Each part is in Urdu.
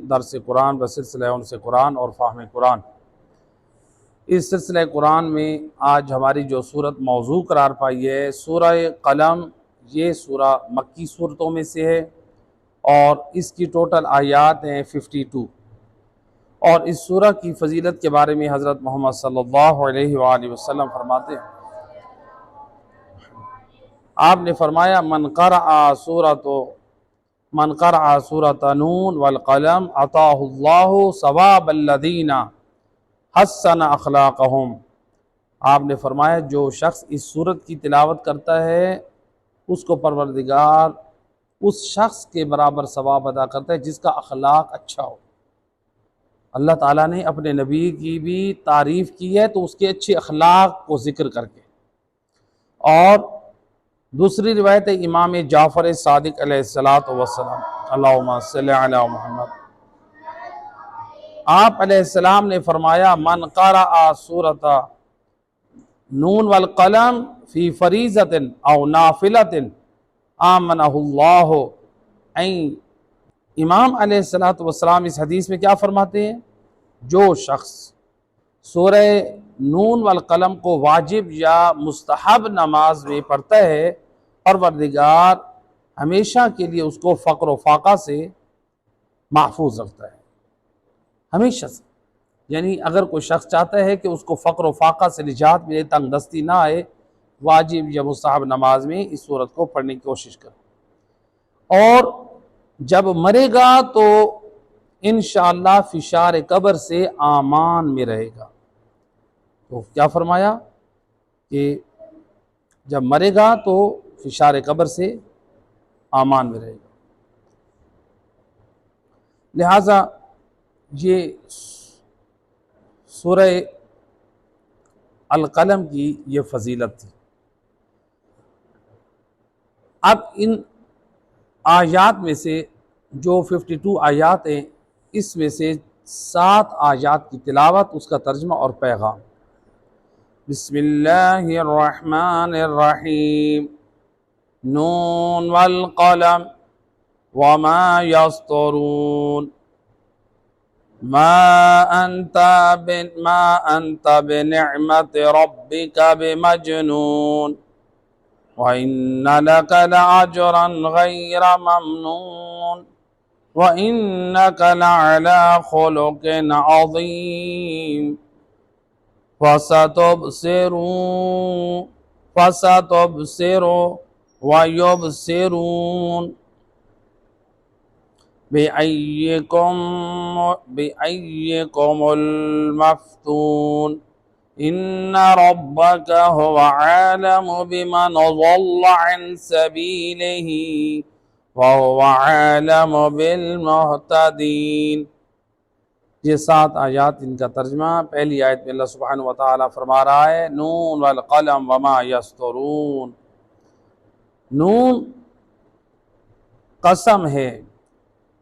درس قرآن و سلسلہ انس قرآن اور فہم قرآن۔ اس سلسلہ قرآن میں آج ہماری جو صورت موضوع قرار پائی ہے سورہ قلم، یہ سورہ مکی صورتوں میں سے ہے اور اس کی ٹوٹل آیات ہیں 52۔ اور اس سورہ کی فضیلت کے بارے میں حضرت محمد صلی اللہ علیہ وآلہ وسلم فرماتے ہیں، آپ نے فرمایا من قرأ سورۃ نون والقلم عطاہ اللہ ثواب الذین حسن اخلاقہم۔ آپ نے فرمایا جو شخص اس سورت کی تلاوت کرتا ہے اس کو پروردگار اس شخص کے برابر ثواب ادا کرتا ہے جس کا اخلاق اچھا ہو۔ اللہ تعالیٰ نے اپنے نبی کی بھی تعریف کی ہے تو اس کے اچھے اخلاق کو ذکر کر کے۔ اور دوسری روایت ہے امام جعفر صادق علیہ السلام، اللہم صلی علی محمد، آپ علیہ السلام نے فرمایا من قرأ سورۃ نون والقلم فی فریضۃ او نافلۃ آمنہ اللہ۔ امام علیہ السلام اس حدیث میں کیا فرماتے ہیں؟ جو شخص سورہ نون والقلم کو واجب یا مستحب نماز میں پڑھتا ہے پروردگار ہمیشہ کے لیے اس کو فقر و فاقہ سے محفوظ رکھتا ہے، ہمیشہ سے۔ یعنی اگر کوئی شخص چاہتا ہے کہ اس کو فقر و فاقہ سے نجات ملے، تنگ دستی نہ آئے، واجب یا مستحب نماز میں اس صورت کو پڑھنے کی کوشش کرے۔ اور جب مرے گا تو انشاءاللہ فشار قبر سے امان میں رہے گا۔ تو کیا فرمایا کہ جب مرے گا تو فشار قبر سے امان میں رہے گا۔ لہٰذا یہ سورہ القلم کی یہ فضیلت تھی۔ اب ان آیات میں سے جو 52 آیات ہیں اس میں سے 7 آیات کی تلاوت، اس کا ترجمہ اور پیغام۔ بسم اللہ الرحمن الرحیم، نون والقلم وما یسطرون، ما انت بنعمت ربک بمجنون، وَإِنَّ لَكَ لَأَجْرًا غَيْرَ مَمْنُونٍ، وَإِنَّكَ لَعَلَىٰ خُلُقٍ عَظِيمٍ، فَسَتُبْصِرُ وَيُبْصِرُونَ، بِأَيِّكُمُ الْمَفْتُونُ، إِنَّ رَبَّكَ هُوَ عَالَمُ بِمَنْ ضَلَّ عَنْ سَبِيلِهِ وَهُوَ عَالَمُ بِالْمُهْتَدِينَ۔ یہ 7 آیات ان کا ترجمہ۔ پہلی آیت میں اللہ سبحانہ وتعالی فرما رہا ہے نون والقلم وما یسطرون، نون قسم ہے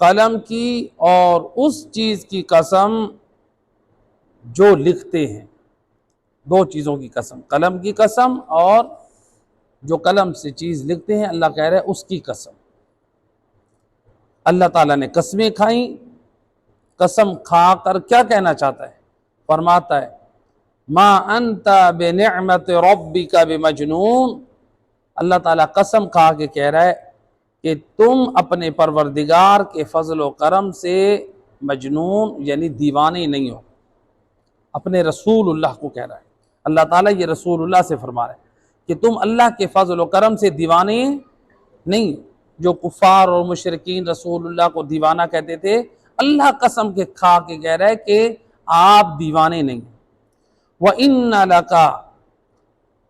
قلم کی اور اس چیز کی قسم جو لکھتے ہیں۔ 2 چیزوں کی قسم، قلم کی قسم اور جو قلم سے چیز لکھتے ہیں، اللہ کہہ رہے ہیں اس کی قسم۔ اللہ تعالیٰ نے قسمیں کھائیں، قسم کھا کر کیا کہنا چاہتا ہے؟ فرماتا ہے ما انت بنعمت ربک بمجنون، اللہ تعالیٰ قسم کھا کے کہہ رہا ہے کہ تم اپنے پروردگار کے فضل و کرم سے مجنون یعنی دیوانے نہیں ہو۔ اپنے رسول اللہ کو کہہ رہا ہے، اللہ تعالیٰ یہ رسول اللہ سے فرما رہا ہے کہ تم اللہ کے فضل و کرم سے دیوانے نہیں۔ جو کفار اور مشرکین رسول اللہ کو دیوانہ کہتے تھے، اللہ قسم کے کھا کے کہہ رہا ہے کہ آپ دیوانے نہیں۔ وَإِنَّ لَكَ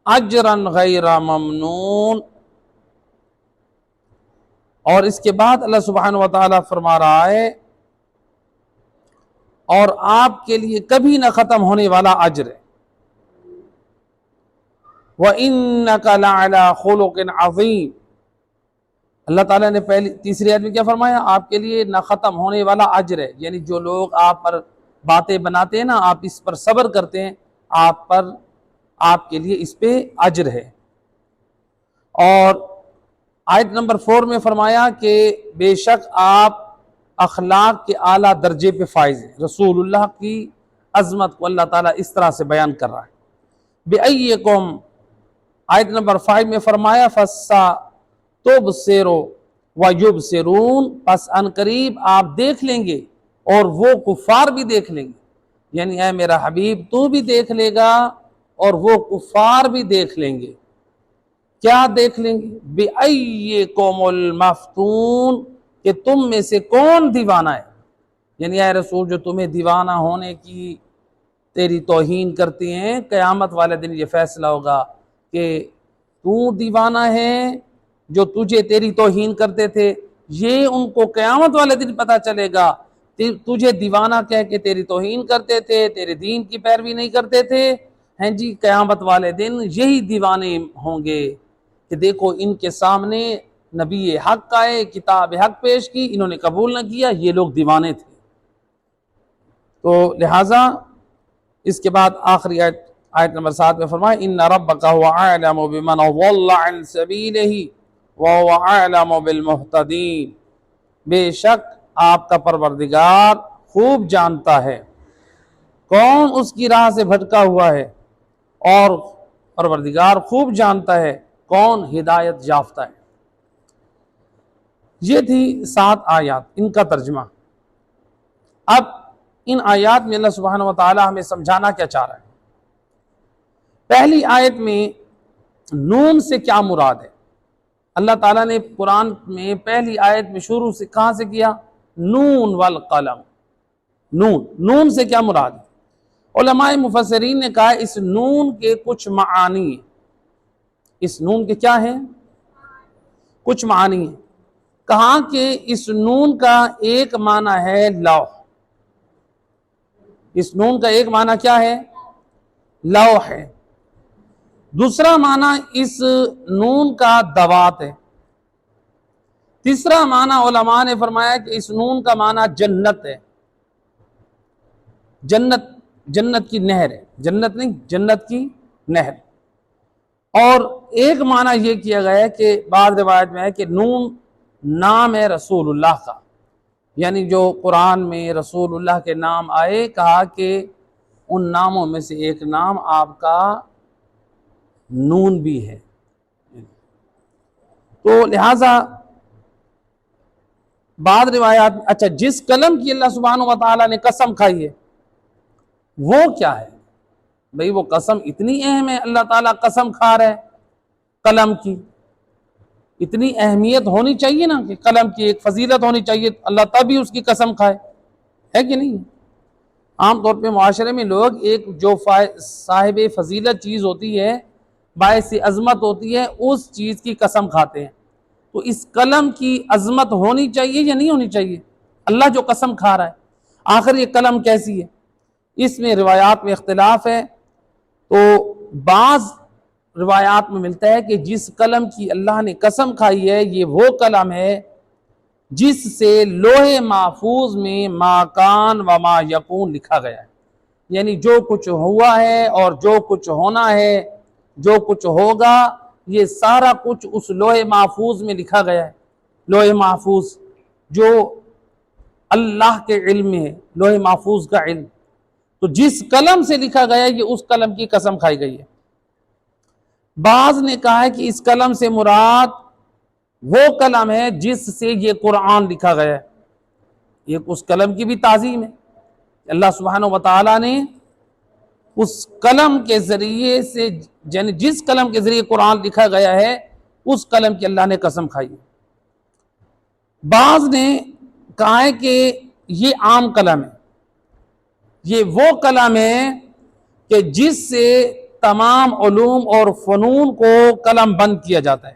أَجْرًا غَيْرَ مَمْنُونٍ، اور اس کے بعد اللہ سبحانہ وتعالی فرما رہا ہے اور آپ کے لیے کبھی نہ ختم ہونے والا اجر ہے۔ وَإِنَّكَ لَعَلَىٰ خُلُقٍ عَظِيمٍ، اللہ تعالیٰ نے تیسری آیت میں کیا فرمایا؟ آپ کے لیے نہ ختم ہونے والا اجر ہے، یعنی جو لوگ آپ پر باتیں بناتے ہیں نا، آپ اس پر صبر کرتے ہیں، آپ کے لیے اس پہ اجر ہے۔ اور آیت نمبر 4 میں فرمایا کہ بے شک آپ اخلاق کے اعلیٰ درجے پہ فائز ہے۔ رسول اللہ کی عظمت کو اللہ تعالیٰ اس طرح سے بیان کر رہا ہے۔ بِأَيِّكُمْ آیت نمبر 5 میں فرمایا فَسَتُبْصِرُ وَيُبْصِرُونَ، پس ان قریب آپ دیکھ لیں گے اور وہ کفار بھی دیکھ لیں گے، یعنی اے میرا حبیب تو بھی دیکھ لے گا اور وہ کفار بھی دیکھ لیں گے۔ کیا دیکھ لیں گے؟ بِأَيِّكُمُ الْمَفْتُونَ، کہ تم میں سے کون دیوانہ ہے، یعنی اے رسول جو تمہیں دیوانہ ہونے کی تیری توہین کرتی ہیں، قیامت والے دن یہ فیصلہ ہوگا کہ تو دیوانہ ہے، جو تجھے تیری توہین کرتے تھے یہ ان کو قیامت والے دن پتہ چلے گا، تجھے دیوانہ کہہ کے تیری توہین کرتے تھے، تیرے دین کی پیروی نہیں کرتے تھے، ہیں جی قیامت والے دن یہی دیوانے ہوں گے کہ دیکھو ان کے سامنے نبی حق آئے، کتاب حق پیش کی، انہوں نے قبول نہ کیا، یہ لوگ دیوانے تھے۔ تو لہٰذا اس کے بعد آخری آیت نمبر 7 میں فرمایا ان ربک هو اعلم بمن ضل عن سبیلہ وهو اعلم بالمہتدین، بے شک آپ کا پروردگار خوب جانتا ہے کون اس کی راہ سے بھٹکا ہوا ہے، اور پروردگار خوب جانتا ہے کون ہدایت یافتہ ہے۔ یہ تھی 7 آیات، ان کا ترجمہ۔ اب ان آیات میں اللہ سبحانہ وتعالی ہمیں سمجھانا کیا چاہ رہا ہے؟ پہلی آیت میں نون سے کیا مراد ہے؟ اللہ تعالیٰ نے قرآن میں پہلی آیت میں شروع سے کہاں سے کیا؟ نون والقلم۔ نون سے کیا مراد ہے؟ علماء مفسرین نے کہا اس نون کے کچھ معانی ہیں۔ اس نون کے کیا ہیں؟ کچھ معانی ہیں۔ کہا کہ اس نون کا ایک معنی ہے لوح۔ اس نون کا ایک معنی کیا ہے؟ لوح ہے۔ دوسرا معنی اس نون کا دوات ہے۔ تیسرا معنی علماء نے فرمایا کہ اس نون کا معنی جنت ہے، جنت کی نہر ہے، جنت نہیں، جنت کی نہر۔ اور ایک معنی یہ کیا گیا ہے کہ بعض روایت میں ہے کہ نون نام ہے رسول اللہ کا، یعنی جو قرآن میں رسول اللہ کے نام آئے، کہا کہ ان ناموں میں سے ایک نام آپ کا نون بھی ہے۔ تو لہٰذا بعض روایات، اچھا جس قلم کی اللہ سبحانہ وتعالی نے قسم کھائی ہے وہ کیا ہے؟ بھئی وہ قسم اتنی اہم ہے، اللہ تعالیٰ قسم کھا رہا ہے قلم کی، اتنی اہمیت ہونی چاہیے نا کہ قلم کی ایک فضیلت ہونی چاہیے، اللہ تبھی اس کی قسم کھائے، ہے کہ نہیں؟ عام طور پہ معاشرے میں لوگ ایک جو صاحب فضیلت چیز ہوتی ہے، باعث عظمت ہوتی ہے، اس چیز کی قسم کھاتے ہیں۔ تو اس قلم کی عظمت ہونی چاہیے یا نہیں ہونی چاہیے؟ اللہ جو قسم کھا رہا ہے، آخر یہ قلم کیسی ہے؟ اس میں روایات میں اختلاف ہے۔ تو بعض روایات میں ملتا ہے کہ جس قلم کی اللہ نے قسم کھائی ہے یہ وہ قلم ہے جس سے لوح محفوظ میں ما کان و ما یکون لکھا گیا ہے، یعنی جو کچھ ہوا ہے اور جو کچھ ہونا ہے، جو کچھ ہوگا، یہ سارا کچھ اس لوح محفوظ میں لکھا گیا ہے۔ لوح محفوظ جو اللہ کے علم میں ہے، لوح محفوظ کا علم، تو جس قلم سے لکھا گیا ہے یہ اس قلم کی قسم کھائی گئی ہے۔ بعض نے کہا ہے کہ اس قلم سے مراد وہ قلم ہے جس سے یہ قرآن لکھا گیا ہے، یہ اس قلم کی بھی تعظیم ہے۔ اللہ سبحانہ وتعالی نے اس قلم کے ذریعے سے، یعنی جس قلم کے ذریعے قرآن لکھا گیا ہے اس قلم کی اللہ نے قسم کھائی ہے۔ بعض نے کہا ہے کہ یہ عام قلم ہے، یہ وہ قلم ہے کہ جس سے تمام علوم اور فنون کو قلم بند کیا جاتا ہے،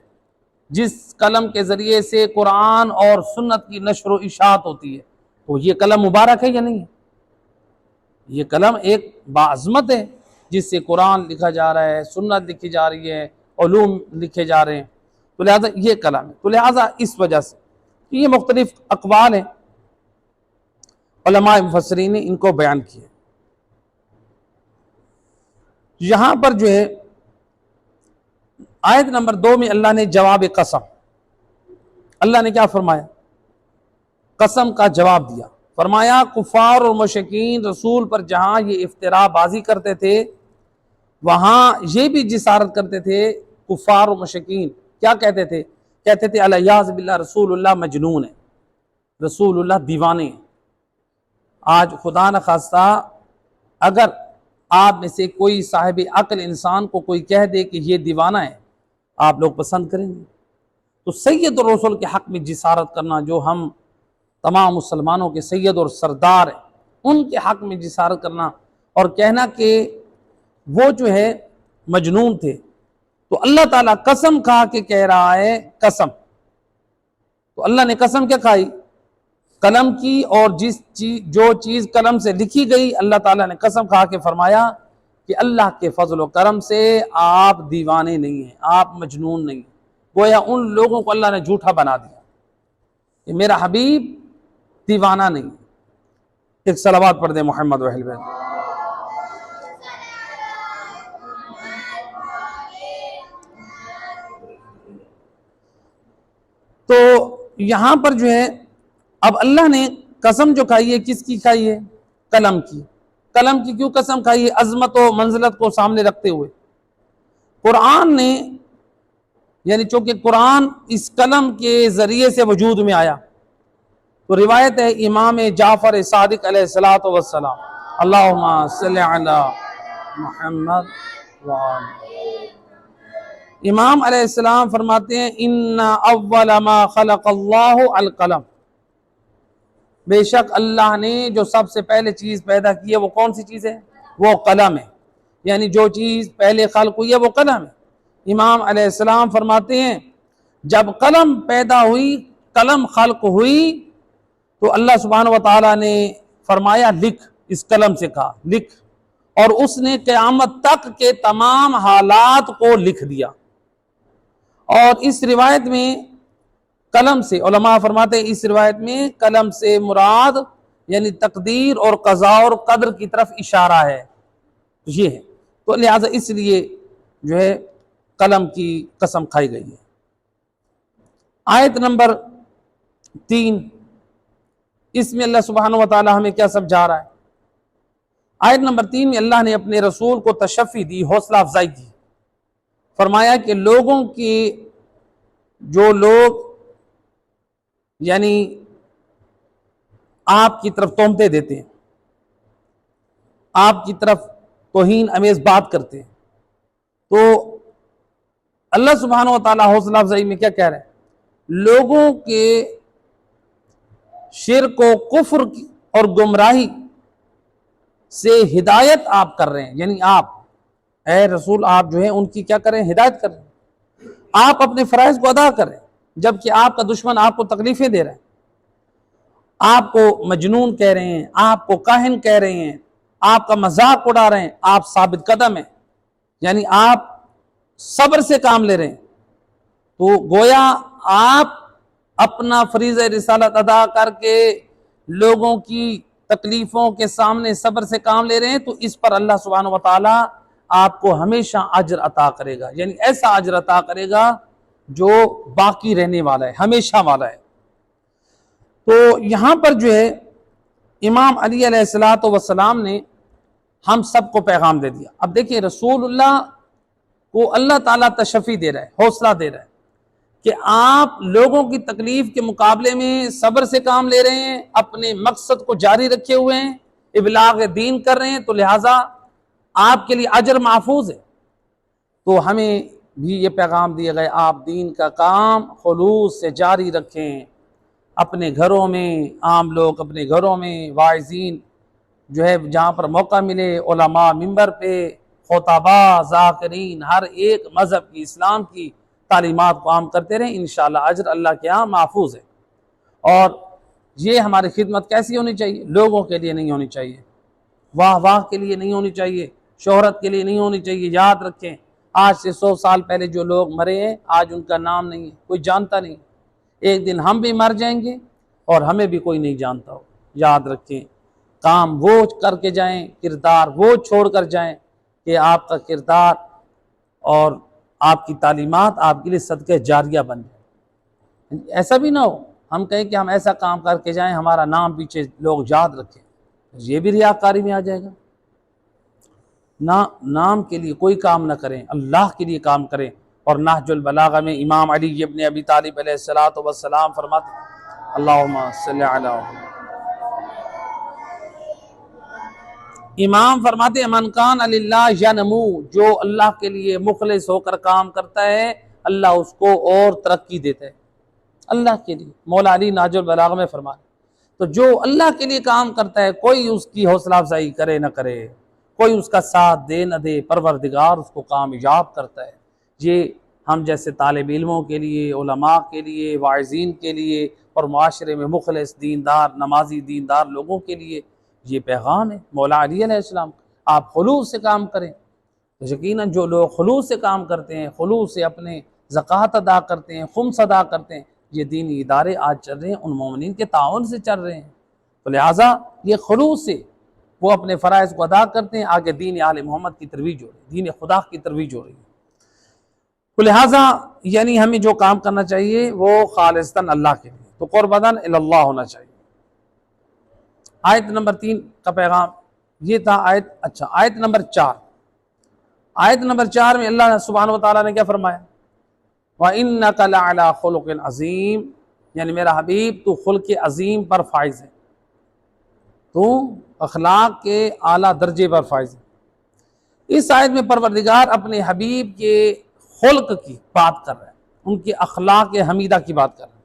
جس قلم کے ذریعے سے قرآن اور سنت کی نشر و اشاعت ہوتی ہے۔ تو یہ قلم مبارک ہے یا نہیں ہے؟ یہ قلم ایک باعظمت ہے جس سے قرآن لکھا جا رہا ہے، سنت لکھی جا رہی ہے، علوم لکھے جا رہے ہیں، تو لہٰذا یہ قلم ہے۔ تو لہٰذا اس وجہ سے یہ مختلف اقوال ہیں، علماء مفسرین نے ان کو بیان کیے۔ یہاں پر جو ہے آیت نمبر 2 میں اللہ نے جواب قسم، اللہ نے کیا فرمایا؟ قسم کا جواب دیا. فرمایا کفار اور مشرکین رسول پر جہاں یہ افترا بازی کرتے تھے وہاں یہ بھی جسارت کرتے تھے. کفار و مشرکین کیا کہتے تھے؟ کہتے تھے الیاذ باللہ رسول اللہ مجنون ہے، رسول اللہ دیوانے ہیں. آج خدا نخواستہ اگر آپ میں سے کوئی صاحب عقل انسان کو کوئی کہہ دے کہ یہ دیوانہ ہے، آپ لوگ پسند کریں گے؟ تو سید الرسول کے حق میں جسارت کرنا، جو ہم تمام مسلمانوں کے سید اور سردار ہیں، ان کے حق میں جسارت کرنا اور کہنا کہ وہ جو ہے مجنون تھے، تو اللہ تعالیٰ قسم کھا کے کہہ رہا ہے قسم. تو اللہ نے قسم کیا کھائی؟ قلم کی. اور جو چیز قلم سے لکھی گئی اللہ تعالیٰ نے قسم کھا کے فرمایا کہ اللہ کے فضل و کرم سے آپ دیوانے نہیں ہیں، آپ مجنون نہیں ہیں. گویا ان لوگوں کو اللہ نے جھوٹا بنا دیا کہ میرا حبیب دیوانہ نہیں. ایک صلوات پڑھ دیں محمد و اہل بیت. تو یہاں پر جو ہے اب اللہ نے قسم جو کھائی ہے کس کی کھائی ہے؟ قلم کی. قلم کی کیوں قسم کھائی ہے؟ عظمت و منزلت کو سامنے رکھتے ہوئے. قرآن نے یعنی چونکہ قرآن اس قلم کے ذریعے سے وجود میں آیا، تو روایت ہے امام جعفر صادق علیہ الصلوۃ والسلام اللہم صلی علی محمد وآلہ. امام علیہ السلام فرماتے ہیں ان اول ما خلق اللہ القلم، بے شک اللہ نے جو سب سے پہلے چیز پیدا کی ہے وہ کون سی چیز ہے؟ وہ قلم ہے. یعنی جو چیز پہلے خلق ہوئی ہے وہ قلم ہے. امام علیہ السلام فرماتے ہیں جب قلم پیدا ہوئی، قلم خلق ہوئی، تو اللہ سبحانہ و تعالیٰ نے فرمایا لکھ. اس قلم سے کہا لکھ، اور اس نے قیامت تک کے تمام حالات کو لکھ دیا. اور اس روایت میں قلم سے علماء فرماتے ہیں اس روایت میں قلم سے مراد یعنی تقدیر اور قضاء اور قدر کی طرف اشارہ ہے. یہ ہے تو لہٰذا اس لیے جو ہے قلم کی قسم کھائی گئی ہے. آیت نمبر 3، اس میں اللہ سبحانہ و تعالی ہمیں کیا سمجھا رہا ہے؟ آیت نمبر 3 میں اللہ نے اپنے رسول کو تشفی دی، حوصلہ افزائی کی. فرمایا کہ لوگوں کی جو لوگ یعنی آپ کی طرف تہمتیں دیتے ہیں، آپ کی طرف توہین امیز بات کرتے ہیں، تو اللہ سبحانہ و تعالیٰ حوصلہ افزائی میں کیا کہہ رہے ہیں؟ لوگوں کے شرک و کفر اور گمراہی سے ہدایت آپ کر رہے ہیں. یعنی آپ اے رسول آپ جو ہیں ان کی کیا کریں؟ ہدایت کر رہے ہیں. آپ اپنے فرائض کو ادا کر رہے ہیں، جبکہ آپ کا دشمن آپ کو تکلیفیں دے رہا ہے، آپ کو مجنون کہہ رہے ہیں، آپ کو کاہن کہہ رہے ہیں، آپ کا مذاق اڑا رہے ہیں، آپ ثابت قدم ہیں، یعنی آپ صبر سے کام لے رہے ہیں. تو گویا آپ اپنا فریضہ رسالت ادا کر کے لوگوں کی تکلیفوں کے سامنے صبر سے کام لے رہے ہیں، تو اس پر اللہ سبحانہ و تعالیٰ آپ کو ہمیشہ اجر عطا کرے گا. یعنی ایسا اجر عطا کرے گا جو باقی رہنے والا ہے، ہمیشہ والا ہے. تو یہاں پر جو ہے امام علی علیہ السلام نے ہم سب کو پیغام دے دیا. اب دیکھیں رسول اللہ کو اللہ تعالیٰ تشفی دے رہا ہے، حوصلہ دے رہا ہے کہ آپ لوگوں کی تکلیف کے مقابلے میں صبر سے کام لے رہے ہیں، اپنے مقصد کو جاری رکھے ہوئے ہیں، ابلاغ دین کر رہے ہیں، تو لہٰذا آپ کے لیے اجر محفوظ ہے. تو ہمیں بھی یہ پیغام دیا گیا آپ دین کا کام خلوص سے جاری رکھیں. اپنے گھروں میں عام لوگ اپنے گھروں میں واعظین جو ہے جہاں پر موقع ملے، علماء ممبر پہ، خطباء ذاکرین، ہر ایک مذہب کی اسلام کی تعلیمات کو عام کرتے رہیں. انشاءاللہ اجر اللہ کے ہاں محفوظ ہے. اور یہ ہماری خدمت کیسی ہونی چاہیے؟ لوگوں کے لیے نہیں ہونی چاہیے، واہ واہ کے لیے نہیں ہونی چاہیے، شہرت کے لیے نہیں ہونی چاہیے. یاد رکھیں آج سے 100 سال پہلے جو لوگ مرے ہیں آج ان کا نام نہیں ہے، کوئی جانتا نہیں. ایک دن ہم بھی مر جائیں گے اور ہمیں بھی کوئی نہیں جانتا ہو. یاد رکھیں کام وہ کر کے جائیں، کردار وہ چھوڑ کر جائیں کہ آپ کا کردار اور آپ کی تعلیمات آپ کے لیے صدقہ جاریہ بن جائے. ایسا بھی نہ ہو ہم کہیں کہ ہم ایسا کام کر کے جائیں ہمارا نام پیچھے لوگ یاد رکھیں، یہ بھی ریاکاری میں آ جائے گا۔ نام کے لیے کوئی کام نہ کریں، اللہ کے لیے کام کریں۔ اور نہج البلاغہ میں امام علی ابن ابی طالب علیہ السلام فرماتے اللہم صلی علی امام فرماتے من کان للہ ینمو، جو اللہ کے لیے مخلص ہو کر کام کرتا ہے اللہ اس کو اور ترقی دیتا ہے، اللہ کے لیے۔ مولا علی نہج البلاغہ میں فرماتے تو جو اللہ کے لیے کام کرتا ہے کوئی اس کی حوصلہ افزائی کرے نہ کرے، کوئی اس کا ساتھ دے نہ دے، پروردگار اس کو کامیاب کرتا ہے۔ یہ ہم جیسے طالب علموں کے لیے، علماء کے لیے، واعظین کے لیے اور معاشرے میں مخلص دیندار نمازی دیندار لوگوں کے لیے یہ پیغام ہے مولا علی علیہ السلام۔ آپ خلوص سے کام کریں تو یقیناً جو لوگ خلوص سے کام کرتے ہیں، خلوص سے اپنے زکوٰۃ ادا کرتے ہیں، خمس ادا کرتے ہیں، یہ دینی ادارے آج چل رہے ہیں ان مومنین کے تعاون سے چل رہے ہیں۔ تو لہٰذا یہ خلوص سے وہ اپنے فرائض کو ادا کرتے ہیں، آگے دین آل محمد کی ترویج ہو رہی ہے، دین خدا کی ترویج ہو رہی ہے۔ تو لہٰذا یعنی ہمیں جو کام کرنا چاہیے وہ خالصتاً اللہ کے لیے، تو قربتاً الی اللہ ہونا چاہیے۔ آیت نمبر 3 کا پیغام یہ تھا۔ آیت نمبر 4 آیت نمبر 4 میں اللہ سبحانہ و تعالیٰ نے کیا فرمایا؟ وَإِنَّكَ لَعَلَىٰ خُلُقٍ عَظِيمٍ، یعنی میرا حبیب تو خلق عظیم پر فائز ہے، تو اخلاق کے اعلیٰ درجے پر فائز ہے۔ اس آیت میں پروردگار اپنے حبیب کے خلق کی بات کر رہا ہے، ان کے اخلاق حمیدہ کی بات کر رہا ہے۔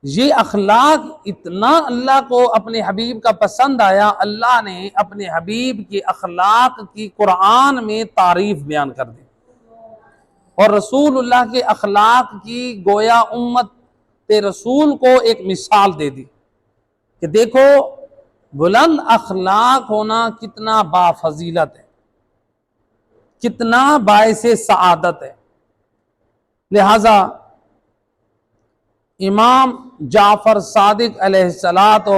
یہ اخلاق اتنا اللہ کو اپنے حبیب کا پسند آیا، اللہ نے اپنے حبیب کے اخلاق کی قرآن میں تعریف بیان کر دی، اور رسول اللہ کے اخلاق کی گویا امت رسول کو ایک مثال دے دی کہ دیکھو بلند اخلاق ہونا کتنا بافضیلت ہے، کتنا باعث سعادت ہے۔ لہذا امام جعفر صادق علیہ السلام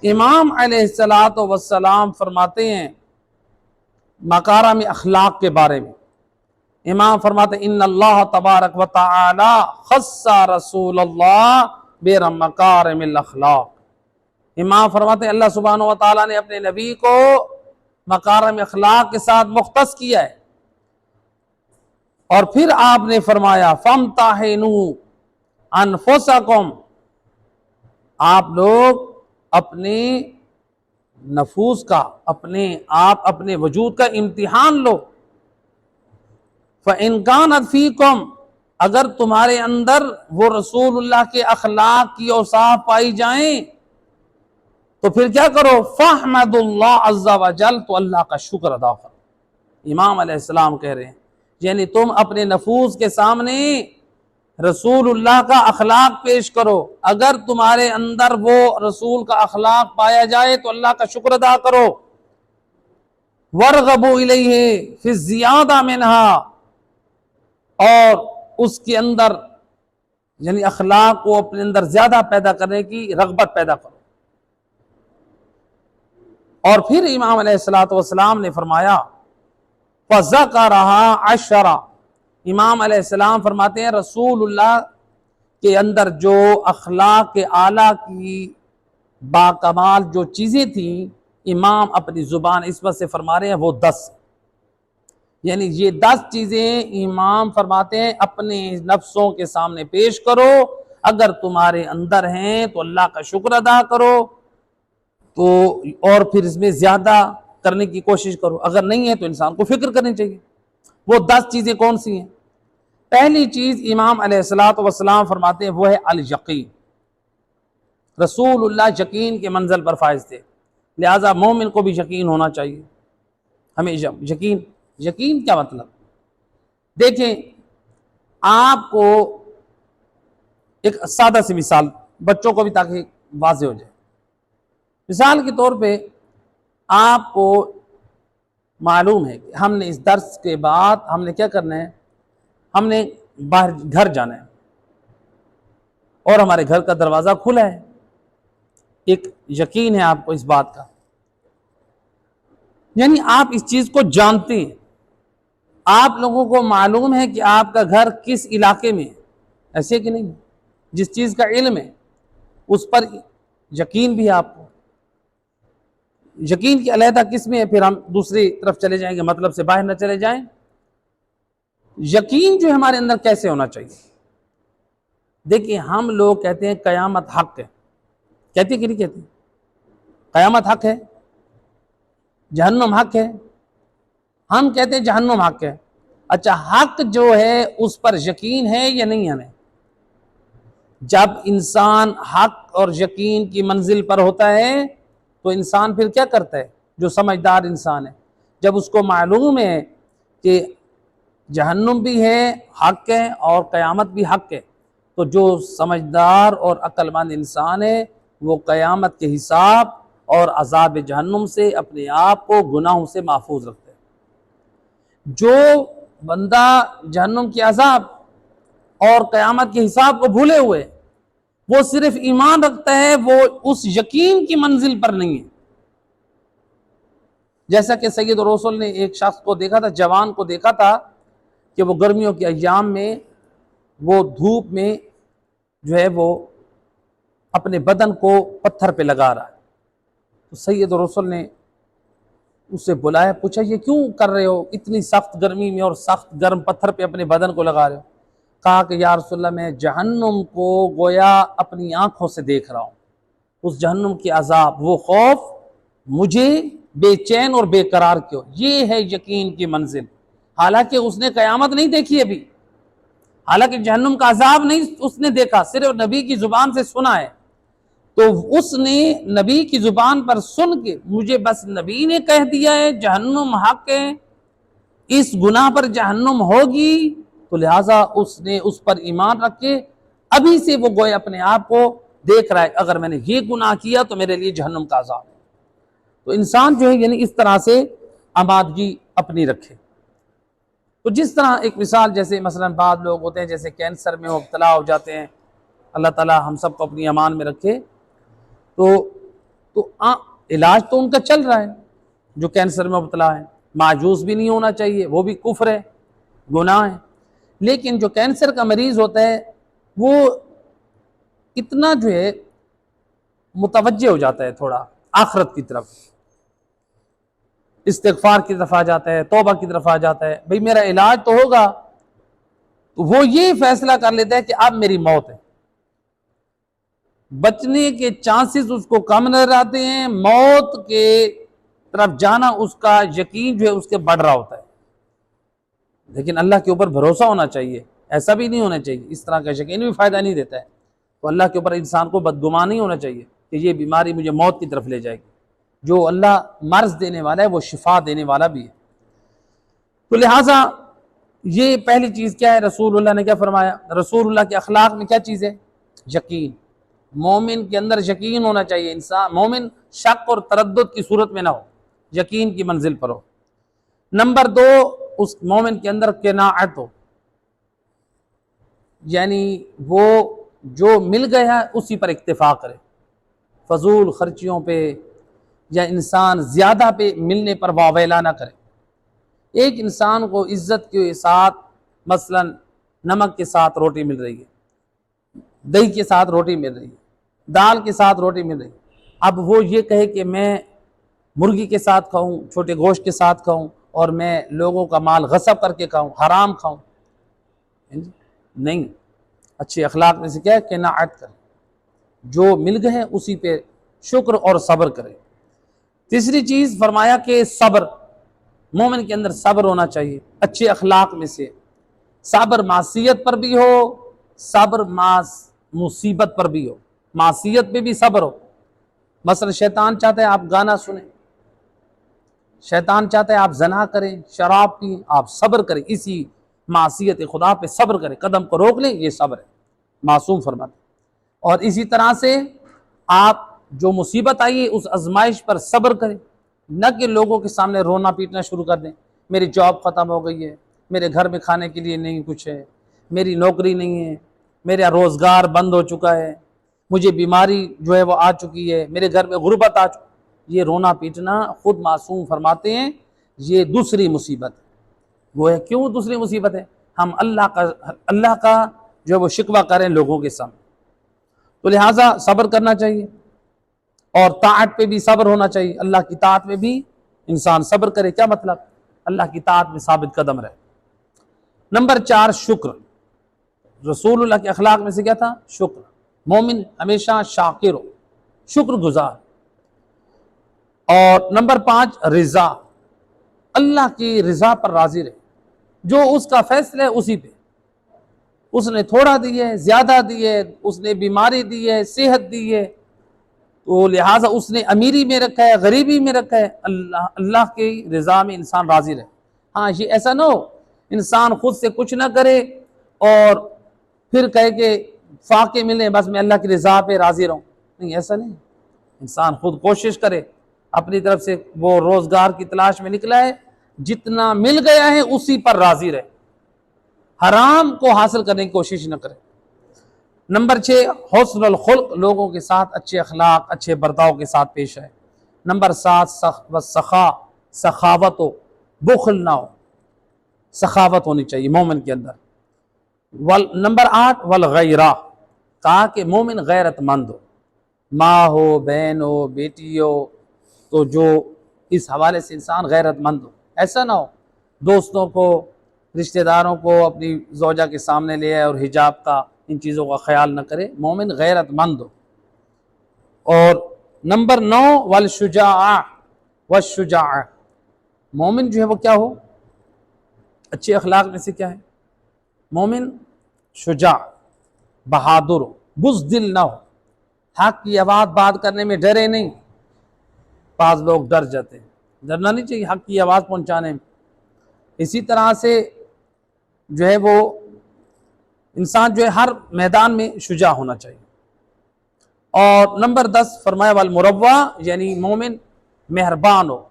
امام علیہ السلام فرماتے ہیں مکارم اخلاق کے بارے میں، امام فرماتے ہیں ان اللہ تبارک و تعالی خص رسول اللہ بمکارم الاخلاق۔ امام فرماتے ہیں اللہ سبحانہ و تعالیٰ نے اپنے نبی کو مکارم اخلاق کے ساتھ مختص کیا ہے، اور پھر آپ نے فرمایا فَامْتَحِنُوا أَنفُسَكُمْ، آپ لوگ اپنے نفوس کا، اپنے وجود کا امتحان لو۔ فَإِنْ كَانَتْ فِيكُمْ، اگر تمہارے اندر وہ رسول اللہ کے اخلاق کی اوصاف پائی جائیں تو پھر کیا کرو؟ فَاحْمَدُوا اللَّهَ عَزَّ وَجَلَّ، تو اللہ کا شکر ادا کرو۔ امام علیہ السلام کہہ رہے ہیں یعنی تم اپنے نفوس کے سامنے رسول اللہ کا اخلاق پیش کرو، اگر تمہارے اندر وہ رسول کا اخلاق پایا جائے تو اللہ کا شکر ادا کرو۔ وَارْغَبُوا إِلَيْهِ فِي الزِّيَادَةِ مِنْهَا، اور اس کے اندر یعنی اخلاق کو اپنے اندر زیادہ پیدا کرنے کی رغبت پیدا کرو۔ اور پھر امام علیہ السلام نے فرمایا فَذَكَرَهَا عَشْرًا، امام علیہ السلام فرماتے ہیں رسول اللہ کے اندر جو اخلاق کے اعلیٰ کی باکمال جو چیزیں تھیں، امام اپنی زبان عصمت سے فرما رہے ہیں وہ 10، یعنی یہ 10 چیزیں امام فرماتے ہیں اپنے نفسوں کے سامنے پیش کرو، اگر تمہارے اندر ہیں تو اللہ کا شکر ادا کرو، تو اور پھر اس میں زیادہ کرنے کی کوشش کرو، اگر نہیں ہے تو انسان کو فکر کرنی چاہیے۔ وہ 10 چیزیں کون سی ہیں؟ پہلی چیز امام علیہ السلام فرماتے ہیں وہ ہے الیقین، رسول اللہ یقین کے منزل پر فائز تھے، لہٰذا مومن کو بھی یقین ہونا چاہیے ہمیشہ۔ یقین کیا مطلب؟ دیکھیں آپ کو ایک سادہ سی مثال بچوں کو بھی تاکہ واضح ہو جائے، مثال کے طور پہ آپ کو معلوم ہے کہ ہم نے اس درس کے بعد ہم نے کیا کرنا ہے، ہم نے باہر گھر جانا ہے اور ہمارے گھر کا دروازہ کھلا ہے، ایک یقین ہے آپ کو اس بات کا، یعنی آپ اس چیز کو جانتے ہیں، آپ لوگوں کو معلوم ہے کہ آپ کا گھر کس علاقے میں ہے، ایسے کہ نہیں؟ جس چیز کا علم ہے اس پر یقین بھی ہے آپ کو۔ یقین کی علیحدہ قسمیں ہیں، پھر ہم دوسری طرف چلے جائیں گے، مطلب سے باہر نہ چلے جائیں۔ یقین جو ہمارے اندر کیسے ہونا چاہیے؟ دیکھیں، ہم لوگ کہتے ہیں قیامت حق ہے، کہتے ہیں کہ نہیں کہتے؟ قیامت حق ہے، جہنم حق ہے، ہم کہتے ہیں جہنم حق ہے۔ اچھا، حق جو ہے اس پر یقین ہے یا نہیں ہمیں؟ جب انسان حق اور یقین کی منزل پر ہوتا ہے تو انسان پھر کیا کرتا ہے؟ جو سمجھدار انسان ہے، جب اس کو معلوم ہے کہ جہنم بھی ہے، حق ہے، اور قیامت بھی حق ہے، تو جو سمجھدار اور عقل مند انسان ہے وہ قیامت کے حساب اور عذاب جہنم سے اپنے آپ کو گناہوں سے محفوظ رکھتے ہیں۔ جو بندہ جہنم کے عذاب اور قیامت کے حساب کو بھولے ہوئے، وہ صرف ایمان رکھتا ہے، وہ اس یقین کی منزل پر نہیں ہے۔ جیسا کہ سید رسول نے ایک شخص کو دیکھا تھا، جوان کو دیکھا تھا کہ وہ گرمیوں کے ایام میں وہ دھوپ میں جو ہے وہ اپنے بدن کو پتھر پہ لگا رہا ہے۔ تو سید رسول نے اس سے بلایا، پوچھا یہ کیوں کر رہے ہو اتنی سخت گرمی میں اور سخت گرم پتھر پہ اپنے بدن کو لگا رہے ہو؟ کہا کہ یا رسول اللہ، میں جہنم کو گویا اپنی آنکھوں سے دیکھ رہا ہوں، اس جہنم کی عذاب، وہ خوف مجھے بے چین اور بے قرار کیوں۔ یہ ہے یقین کی منزل۔ حالانکہ اس نے قیامت نہیں دیکھی ابھی، حالانکہ جہنم کا عذاب نہیں اس نے دیکھا، صرف نبی کی زبان سے سنا ہے۔ تو اس نے نبی کی زبان پر سن کے، مجھے بس نبی نے کہہ دیا ہے جہنم حق ہے، اس گناہ پر جہنم ہوگی، تو لہٰذا اس نے اس پر ایمان رکھ کے ابھی سے وہ گویا اپنے آپ کو دیکھ رہا ہے، اگر میں نے یہ گناہ کیا تو میرے لیے جہنم کا عذاب ہے۔ تو انسان جو ہے یعنی اس طرح سے آمادگی اپنی رکھے۔ تو جس طرح ایک مثال، جیسے مثلا بعض لوگ ہوتے ہیں جیسے کینسر میں مبتلا ہو جاتے ہیں، اللہ تعالی ہم سب کو اپنی امان میں رکھے، تو علاج تو ان کا چل رہا ہے، جو کینسر میں مبتلا ہے، مایوس بھی نہیں ہونا چاہیے، وہ بھی کفر ہے، گناہ ہے۔ لیکن جو کینسر کا مریض ہوتا ہے وہ اتنا جو ہے متوجہ ہو جاتا ہے تھوڑا آخرت کی طرف، استغفار کی طرف آ جاتا ہے، توبہ کی طرف آ جاتا ہے، بھئی میرا علاج تو ہوگا، تو وہ یہ فیصلہ کر لیتا ہے کہ اب میری موت ہے۔ بچنے کے چانسز اس کو کم نظر آتے ہیں، موت کے طرف جانا اس کا یقین جو ہے اس کے بڑھ رہا ہوتا ہے۔ لیکن اللہ کے اوپر بھروسہ ہونا چاہیے، ایسا بھی نہیں ہونا چاہیے، اس طرح کا یقین بھی فائدہ نہیں دیتا ہے۔ تو اللہ کے اوپر انسان کو بدگمان نہیں ہونا چاہیے کہ یہ بیماری مجھے موت کی طرف لے جائے گی۔ جو اللہ مرض دینے والا ہے وہ شفا دینے والا بھی ہے۔ تو لہٰذا یہ پہلی چیز کیا ہے؟ رسول اللہ نے کیا فرمایا؟ رسول اللہ کے اخلاق میں کیا چیز ہے؟ یقین۔ مومن کے اندر یقین ہونا چاہیے، انسان مومن شک اور تردد کی صورت میں نہ ہو، یقین کی منزل پر ہو۔ نمبر 2، اس مومن کے اندر قناعت ہو، یعنی وہ جو مل گیا اسی پر اکتفا کرے، فضول خرچیوں پہ یا انسان زیادہ پہ ملنے پر واویلا نہ کرے۔ ایک انسان کو عزت کے ساتھ مثلا نمک کے ساتھ روٹی مل رہی ہے، دہی کے ساتھ روٹی مل رہی ہے، دال کے ساتھ روٹی مل رہی ہے، اب وہ یہ کہے کہ میں مرغی کے ساتھ کھاؤں، چھوٹے گوشت کے ساتھ کھاؤں، اور میں لوگوں کا مال غصب کر کے کھاؤں، حرام کھاؤں، نہیں۔ اچھے اخلاق میں سے کیا ہے؟ قناعت کرے، جو مل گئے اسی پہ شکر اور صبر کرے۔ تیسری چیز فرمایا کہ صبر، مومن کے اندر صبر ہونا چاہیے۔ اچھے اخلاق میں سے صبر معصیت پر بھی ہو، صبر مصیبت پر بھی ہو، معصیت پہ بھی صبر ہو۔ مثلا شیطان چاہتا ہے آپ گانا سنیں، شیطان چاہتا ہے آپ زنا کریں، شراب پئیں، آپ صبر کریں، اسی معصیت خدا پہ صبر کریں، قدم کو روک لیں، یہ صبر ہے، معصوم فرماتے ہیں۔ اور اسی طرح سے آپ جو مصیبت آئی ہے اس آزمائش پر صبر کریں، نہ کہ لوگوں کے سامنے رونا پیٹنا شروع کر دیں، میری جاب ختم ہو گئی ہے، میرے گھر میں کھانے کے لیے نہیں کچھ ہے، میری نوکری نہیں ہے، میرا روزگار بند ہو چکا ہے، مجھے بیماری جو ہے وہ آ چکی ہے، میرے گھر میں غربت آ چکی۔ یہ رونا پیٹنا خود معصوم فرماتے ہیں یہ دوسری مصیبت ہے، وہ ہے کیوں دوسری مصیبت ہے؟ ہم اللہ کا جو ہے وہ شکوہ کریں لوگوں کے سامنے. تو لہٰذا صبر کرنا چاہیے، اور طاعت پہ بھی صبر ہونا چاہیے. اللہ کی طاعت میں بھی انسان صبر کرے. کیا مطلب؟ اللہ کی طاعت میں ثابت قدم رہے. نمبر 4 شکر. رسول اللہ کے اخلاق میں سے کیا تھا؟ شکر. مومن ہمیشہ شاکر ہو، شکر گزار. اور نمبر 5 رضا. اللہ کی رضا پر راضی رہے، جو اس کا فیصلہ ہے اسی پہ. اس نے تھوڑا دی ہے، زیادہ دی ہے، اس نے بیماری دی ہے، صحت دی ہے، تو لہٰذا اس نے امیری میں رکھا ہے، غریبی میں رکھا ہے. اللہ کی رضا میں انسان راضی رہے. ہاں یہ ایسا نہ ہو انسان خود سے کچھ نہ کرے اور پھر کہے کہ فاقے ملیں بس میں اللہ کی رضا پہ راضی رہوں. نہیں، ایسا نہیں. انسان خود کوشش کرے، اپنی طرف سے وہ روزگار کی تلاش میں نکلا ہے، جتنا مل گیا ہے اسی پر راضی رہے، حرام کو حاصل کرنے کی کوشش نہ کرے. نمبر 6 حسن الخلق. لوگوں کے ساتھ اچھے اخلاق، اچھے برتاؤ کے ساتھ پیش آئے. نمبر 7 سخاوت ہو، بخل نہ ہو، سخاوت ہونی چاہیے مومن کے اندر. نمبر 8 والغیرہ. کہا کہ مومن غیرت مند ہو، ماں ہو، بہن ہو، بیٹی ہو، تو جو اس حوالے سے انسان غیرت مند ہو. ایسا نہ ہو دوستوں کو، رشتہ داروں کو اپنی زوجہ کے سامنے لے آئے اور حجاب کا، ان چیزوں کا خیال نہ کرے. مومن غیرت مند ہو. اور نمبر 9 والشجاع. مومن جو ہے وہ کیا ہو؟ اچھے اخلاق میں سے کیا ہے؟ مومن شجاع، بہادر ہو، بزدل نہ ہو، حق کی آواز بات کرنے میں ڈرے نہیں. بعض لوگ ڈر جاتے ہیں، ڈرنا نہیں چاہیے حق کی آواز پہنچانے میں. اسی طرح سے جو ہے وہ انسان جو ہے ہر میدان میں شجاع ہونا چاہیے. اور نمبر 10 فرمایا والمروہ، یعنی مومن مہربان ہو،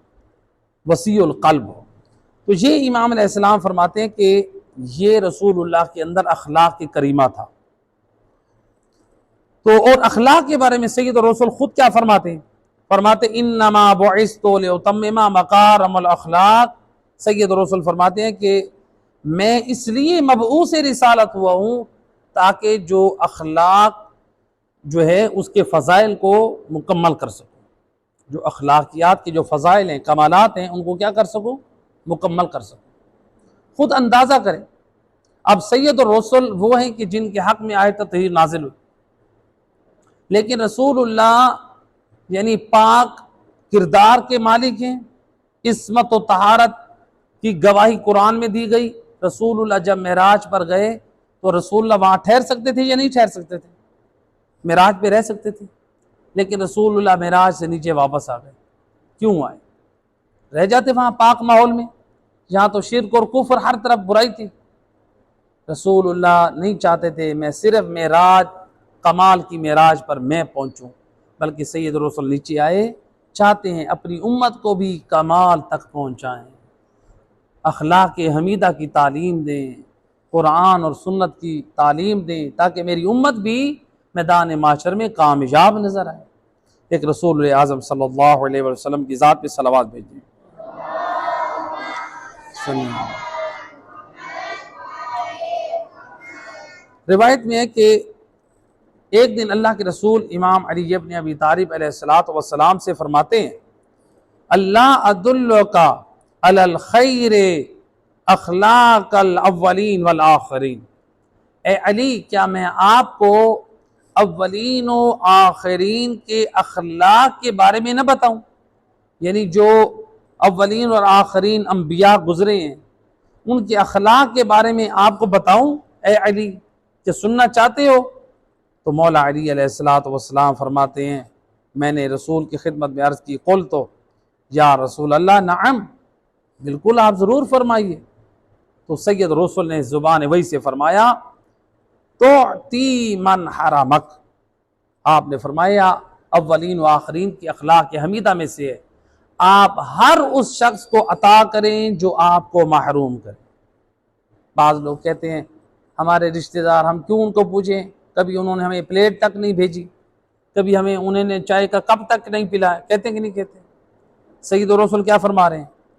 وسیع القلب ہو. تو یہ امام علیہ السلام فرماتے ہیں کہ یہ رسول اللہ کے اندر اخلاق کی کریمہ تھا. تو اور اخلاق کے بارے میں سید الرسول خود کیا فرماتے ہیں؟ فرماتے انما بعثت لاتمم مکارم الاخلاق. سید الرسول فرماتے ہیں کہ میں اس لیے مبعوث رسالت ہوا ہوں تاکہ جو اخلاق جو ہے اس کے فضائل کو مکمل کر سکوں. جو اخلاقیات کے جو فضائل ہیں، کمالات ہیں، ان کو کیا کر سکوں؟ مکمل کر سکوں. خود اندازہ کریں. اب سید الرسل وہ ہیں کہ جن کے حق میں آیت تطہیر نازل ہوئی، لیکن رسول اللہ یعنی پاک کردار کے مالک ہیں، عصمت و طہارت کی گواہی قرآن میں دی گئی. رسول اللہ جب معراج پر گئے تو رسول اللہ وہاں ٹھہر سکتے تھے یا نہیں ٹھہر سکتے تھے؟ معراج پہ رہ سکتے تھے، لیکن رسول اللہ معراج سے نیچے واپس آ گئے. کیوں آئے؟ رہ جاتے وہاں پاک ماحول میں جہاں تو شرک اور کفر ہر طرف برائی تھی. رسول اللہ نہیں چاہتے تھے میں صرف معراج، کمال کی معراج پر میں پہنچوں، بلکہ سید الرسل نیچے آئے، چاہتے ہیں اپنی امت کو بھی کمال تک پہنچائیں، اخلاق حمیدہ کی تعلیم دیں، قرآن اور سنت کی تعلیم دیں، تاکہ میری امت بھی میدان معاشر میں کامیاب نظر آئے. ایک رسول اعظم صلی اللہ علیہ وسلم کی ذات پہ صلوات بھیجیں. روایت میں ہے کہ ایک دن اللہ کے رسول امام علی ابن ابی طالب علیہ السلام سے فرماتے ہیں اللہ ادلک علی الخیر اخلاق الاولین والآخرین. اے علی، کیا میں آپ کو اولین و آخرین کے اخلاق کے بارے میں نہ بتاؤں؟ یعنی جو اولین اور آخرین انبیاء گزرے ہیں ان کے اخلاق کے بارے میں آپ کو بتاؤں اے علی؟ کہ سننا چاہتے ہو؟ تو مولا علی علیہ السلام فرماتے ہیں میں نے رسول کی خدمت میں عرض کی قل تو یا رسول اللہ نعم، بالکل آپ ضرور فرمائیے. تو سید رسول نے زبان وحی سے فرمایا تُعْتِی من حرمک. آپ نے فرمایا اولین و آخرین کی اخلاق حمیدہ میں سے ہے آپ ہر اس شخص کو عطا کریں جو آپ کو محروم کرے. بعض لوگ کہتے ہیں ہمارے رشتہ دار، ہم کیوں ان کو پوچھیں؟ کبھی انہوں نے ہمیں پلیٹ تک نہیں بھیجی، کبھی ہمیں انہوں نے چائے کا کپ تک نہیں پلایا. کہتے ہیں کہ نہیں کہتے؟ سید رسول کیا فرما رہے ہیں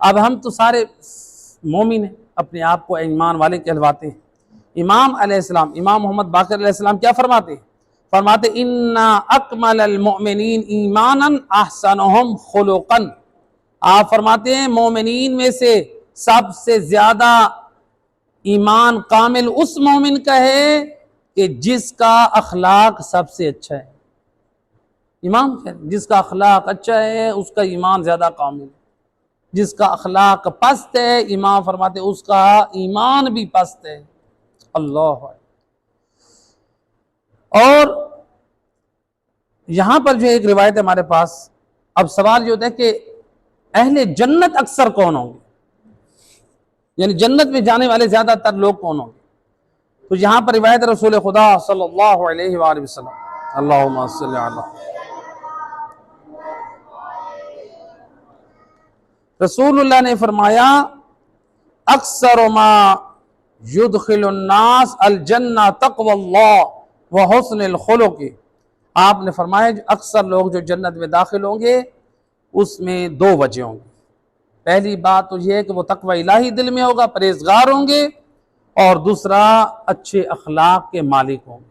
اب ہم تو سارے مومن ہیں، اپنے آپ کو ایمان والے کہلواتے ہیں۔ امام علیہ السلام، امام محمد باقر علیہ السلام کیا فرماتے ہیں؟ فرماتے اِنَّا أَكْمَلَ الْمُؤْمِنِينَ إِيمَانًا أَحْسَنُهُمْ خُلُقًا۔ آپ فرماتے ہیں مومنین میں سے سب سے زیادہ ایمان کامل اس مومن کا ہے کہ جس کا اخلاق سب سے اچھا ہے۔ ایمان جس کا اخلاق اچھا ہے اس کا ایمان زیادہ کامل ہے، جس کا اخلاق پست ہے امام فرماتے اس کا ایمان بھی پست ہے۔ اللہ۔ اور یہاں پر جو ایک روایت ہے ہمارے پاس، اب سوال یہ ہوتا ہے کہ اہل جنت اکثر کون ہوں گے، یعنی جنت میں جانے والے زیادہ تر لوگ کون ہوں گے؟ تو یہاں پر روایت رسول خدا صلی اللہ علیہ وآلہ وسلم، اللہم صلی اللہ، رسول اللہ نے فرمایا اکثر ما یدخل الناس الجنہ تقوی اللہ وحسن الخلق۔ آپ نے فرمایا جو اکثر لوگ جو جنت میں داخل ہوں گے اس میں دو وجہ ہوں گے۔ پہلی بات تو یہ ہے کہ وہ تقوی الہی دل میں ہوگا، پرہیزگار ہوں گے، اور دوسرا اچھے اخلاق کے مالک ہوں گے۔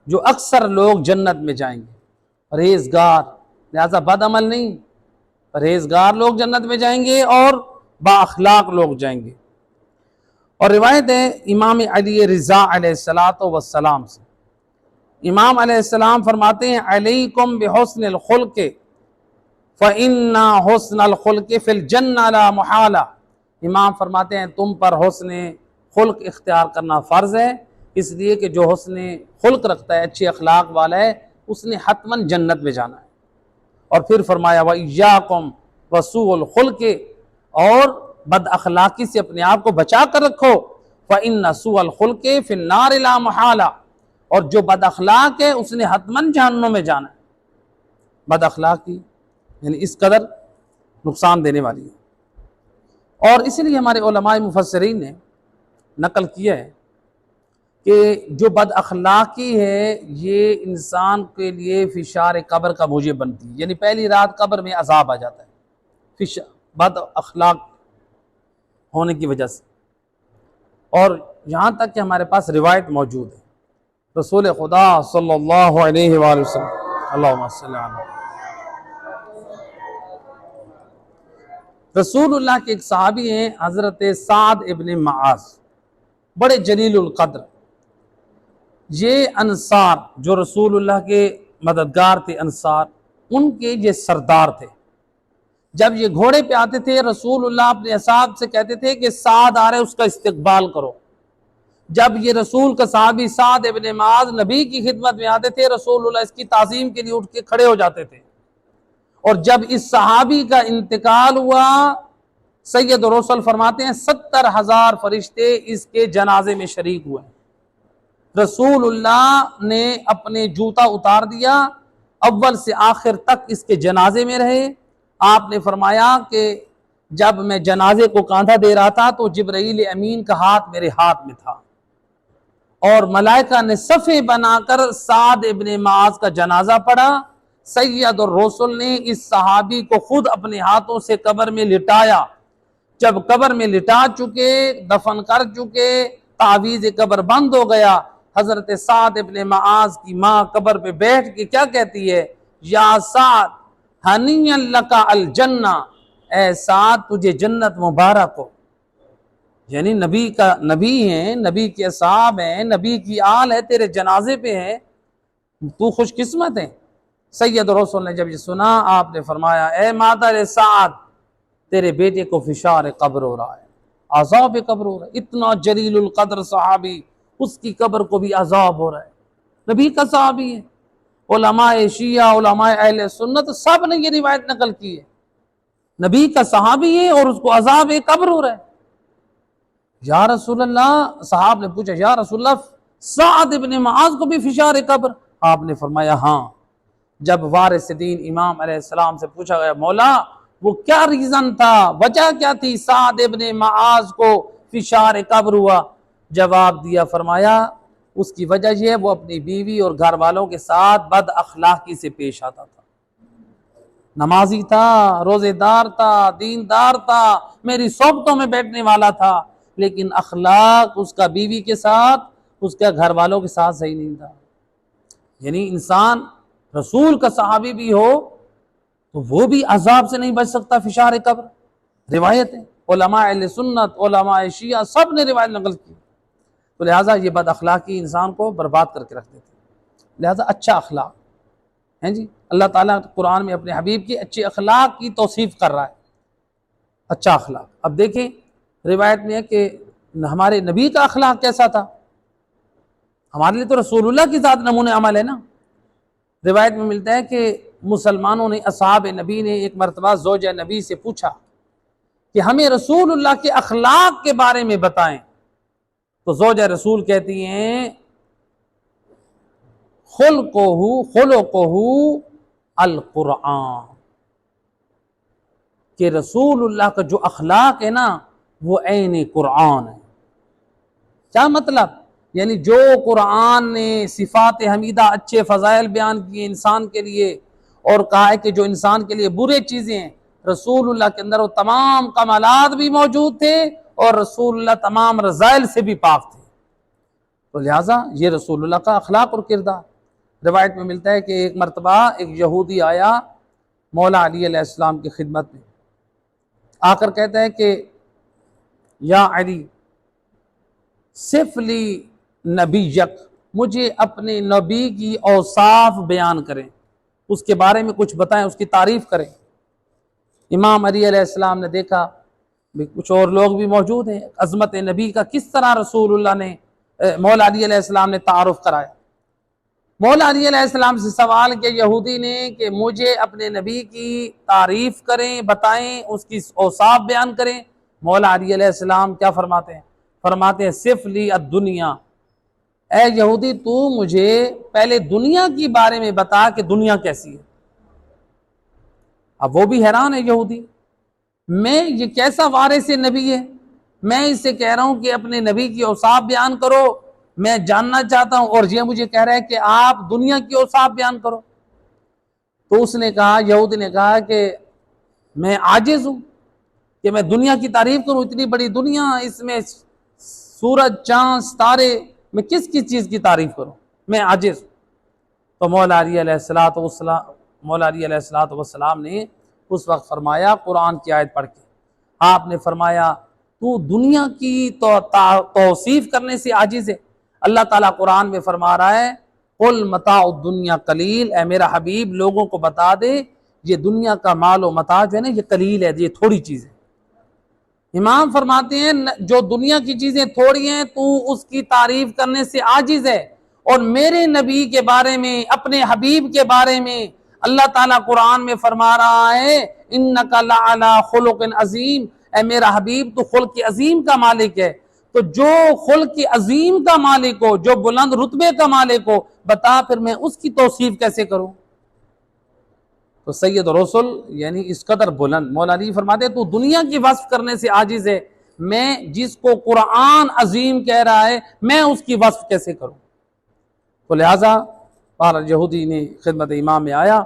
جو اکثر لوگ جنت میں جائیں گے پرہیزگار، لہذا بد عمل نہیں، پرہیزگار لوگ جنت میں جائیں گے اور با اخلاق لوگ جائیں گے۔ اور روایت ہے امام علی رضا علیہ السلام سے، امام علیہ السلام فرماتے ہیں علیکم بحسن الخلق فَإِنَّ حُسْنَ الْخُلْقِ فِي الْجَنَّةِ لَا مُحَالَةً۔ امام فرماتے ہیں تم پر حسن خلق اختیار کرنا فرض ہے، اس لیے کہ جو حسن خلق رکھتا ہے، اچھے اخلاق والا ہے، اس نے حتماً جنت میں جانا ہے۔ اور پھر فرمایا وَإِيَّاكُمْ وَسُوءَ الْخُلْقِ، اور بد اخلاقی سے اپنے آپ کو بچا کر رکھو، فَإِنَّ سُوءَ الْخُلْقِ فِي النَّارِ لَا مُحَالَةً، اور جو بد اخلاق ہے اس نے حتماً جہنم میں جانا ہے۔ بد اخلاقی یعنی اس قدر نقصان دینے والی ہے۔ اور اسی لیے ہمارے علماء مفسرین نے نقل کیا ہے کہ جو بد اخلاقی ہے یہ انسان کے لیے فشار قبر کا موجب بنتی ہے، یعنی پہلی رات قبر میں عذاب آ جاتا ہے بد اخلاق ہونے کی وجہ سے۔ اور یہاں تک کہ ہمارے پاس روایت موجود ہے، رسول خدا صلی اللہ علیہ وآلہ وسلم، اللہم صلی اللہ، رسول اللہ کے ایک صحابی ہیں حضرت سعد ابن معاذ، بڑے جلیل القدر، یہ انصار جو رسول اللہ کے مددگار تھے، انصار ان کے یہ سردار تھے۔ جب یہ گھوڑے پہ آتے تھے رسول اللہ اپنے اصحاب سے کہتے تھے کہ سعد آ رہے اس کا استقبال کرو۔ جب یہ رسول کا صحابی سعد ابن معاذ نبی کی خدمت میں آتے تھے رسول اللہ اس کی تعظیم کے لیے اٹھ کے کھڑے ہو جاتے تھے۔ اور جب اس صحابی کا انتقال ہوا سید رسول فرماتے ہیں 70,000 فرشتے اس کے جنازے میں شریک ہوئے۔ رسول اللہ نے اپنے جوتا اتار دیا، اول سے آخر تک اس کے جنازے میں رہے۔ آپ نے فرمایا کہ جب میں جنازے کو کاندھا دے رہا تھا تو جبرائیل امین کا ہاتھ میرے ہاتھ میں تھا، اور ملائکہ نے صفیں بنا کر سعد ابن معاذ کا جنازہ پڑھا۔ سید الرسول نے اس صحابی کو خود اپنے ہاتھوں سے قبر میں لٹایا۔ جب قبر میں لٹا چکے، دفن کر چکے، تعویذ قبر بند ہو گیا، حضرت سعد ابن معاذ کی ماں قبر پہ بیٹھ کے کیا کہتی ہے؟ یا سعد ہنیئا لک الجنہ، اے سعد تجھے جنت مبارک ہو۔ یعنی نبی ہیں، نبی کے اصحاب ہیں، نبی کی آل ہے، تیرے جنازے پہ ہیں، تو خوش قسمت ہے۔ سید رسول نے جب یہ سنا آپ نے فرمایا اے مادر سعد تیرے بیٹے کو فشار قبر ہو رہا ہے، عذاب قبر ہو رہا ہے۔ اتنا جلیل القدر صحابی، اس کی قبر کو بھی عذاب ہو رہا ہے، نبی کا صحابی ہے۔ علماء شیعہ، علماء اہل سنت سب نے یہ روایت نقل کی ہے، نبی کا صحابی ہے اور اس کو عذاب قبر ہو رہا ہے۔ یا رسول اللہ، صحاب نے پوچھا یا رسول اللہ سعد ابن معاذ کو بھی فشار قبر؟ آپ نے فرمایا ہاں۔ جب وارث دین امام علیہ السلام سے پوچھا گیا مولا وہ کیا ریزن تھا، وجہ کیا تھی سعد ابن معاذ کو فشار قبر ہوا؟ جواب دیا، فرمایا اس کی وجہ یہ ہے وہ اپنی بیوی اور گھر والوں کے ساتھ بد اخلاقی سے پیش آتا تھا، نمازی تھا، روزے دار تھا، دیندار تھا، میری صحبتوں میں بیٹھنے والا تھا، لیکن اخلاق اس کا بیوی کے ساتھ، اس کے گھر والوں کے ساتھ صحیح نہیں تھا۔ یعنی انسان رسول کا صحابی بھی ہو تو وہ بھی عذاب سے نہیں بچ سکتا، فشار قبر۔ روایت ہے، علماء اہل سنت، علماء شیعہ سب نے روایت نقل کی، تو لہٰذا یہ بد اخلاقی انسان کو برباد کر کے رکھ دیتی ہے۔ لہٰذا اچھا اخلاق ہیں جی، اللہ تعالیٰ قرآن میں اپنے حبیب کی اچھے اخلاق کی توصیف کر رہا ہے، اچھا اخلاق۔ اب دیکھیں روایت میں ہے کہ ہمارے نبی کا اخلاق کیسا تھا، ہمارے لیے تو رسول اللہ کی ذات نمونہ عمل ہے نا۔ روایت میں ملتا ہے کہ مسلمانوں نے، اصحاب نبی نے ایک مرتبہ زوجہ نبی سے پوچھا کہ ہمیں رسول اللہ کے اخلاق کے بارے میں بتائیں، تو زوجہ رسول کہتی ہیں خلقہ القرآن، کہ رسول اللہ کا جو اخلاق ہے نا وہ عین قرآن ہے۔ کیا مطلب؟ یعنی جو قرآن نے صفات حمیدہ، اچھے فضائل بیان کیے انسان کے لیے، اور کہا ہے کہ جو انسان کے لیے برے چیزیں ہیں، رسول اللہ کے اندر وہ تمام کمالات بھی موجود تھے، اور رسول اللہ تمام رذائل سے بھی پاک تھے، تو لہٰذا یہ رسول اللہ کا اخلاق اور کردار۔ روایت میں ملتا ہے کہ ایک مرتبہ ایک یہودی آیا مولا علی علیہ السلام کی خدمت میں، آ کر کہتا ہے کہ یا علی صف لی نبیک، مجھے اپنے نبی کی اوصاف بیان کریں، اس کے بارے میں کچھ بتائیں، اس کی تعریف کریں۔ امام علی علیہ السلام نے دیکھا کچھ اور لوگ بھی موجود ہیں، عظمت نبی کا کس طرح رسول اللہ نے، مولا علی علیہ السلام نے تعارف کرایا۔ مولا علی علیہ السلام سے سوال کیا یہودی نے کہ مجھے اپنے نبی کی تعریف کریں، بتائیں، اس کی اوصاف بیان کریں۔ مولا علی علیہ السلام کیا فرماتے ہیں؟ فرماتے ہیں صف لی الدنیا، اے یہودی تو مجھے پہلے دنیا کی بارے میں بتا کہ دنیا کیسی ہے۔ اب وہ بھی حیران ہے یہودی، میں یہ کیسا وارث نبی ہے، میں اس سے کہہ رہا ہوں کہ اپنے نبی کی اوصاف بیان کرو، میں جاننا چاہتا ہوں، اور یہ مجھے کہہ رہا ہے کہ آپ دنیا کی اوصاف بیان کرو۔ تو اس نے کہا، یہودی نے کہا کہ میں عاجز ہوں کہ میں دنیا کی تعریف کروں، اتنی بڑی دنیا، اس میں سورج، چاند، ستارے، میں کس چیز کی تعریف کروں، میں عاجز ہوں۔ تو مولا علی علیہ السلام نے اس وقت فرمایا، قرآن کی آیت پڑھ کے آپ نے فرمایا تو دنیا کی توصیف کرنے سے عاجز ہے۔ اللہ تعالیٰ قرآن میں فرما رہا ہے قل متاع الدنیا قلیل، اے میرا حبیب لوگوں کو بتا دے یہ دنیا کا مال و متاع جو ہے نا یہ قلیل ہے، یہ تھوڑی چیز ہے۔ امام فرماتے ہیں جو دنیا کی چیزیں تھوڑی ہیں تو اس کی تعریف کرنے سے عاجز ہے، اور میرے نبی کے بارے میں، اپنے حبیب کے بارے میں اللہ تعالیٰ قرآن میں فرما رہا ہے انک لعلی خلق عظیم، اے میرا حبیب تو خلق عظیم کا مالک ہے۔ تو جو خلق عظیم کا مالک ہو، جو بلند رتبے کا مالک ہو، بتا پھر میں اس کی توصیف کیسے کروں؟ تو سید رسول یعنی اس قدر بلند، مولا علی فرماتے ہیں تو دنیا کی وصف کرنے سے عاجز ہے، میں جس کو قرآن عظیم کہہ رہا ہے میں اس کی وصف کیسے کروں؟ تو لہٰذا یہودی نے خدمت امام میں آیا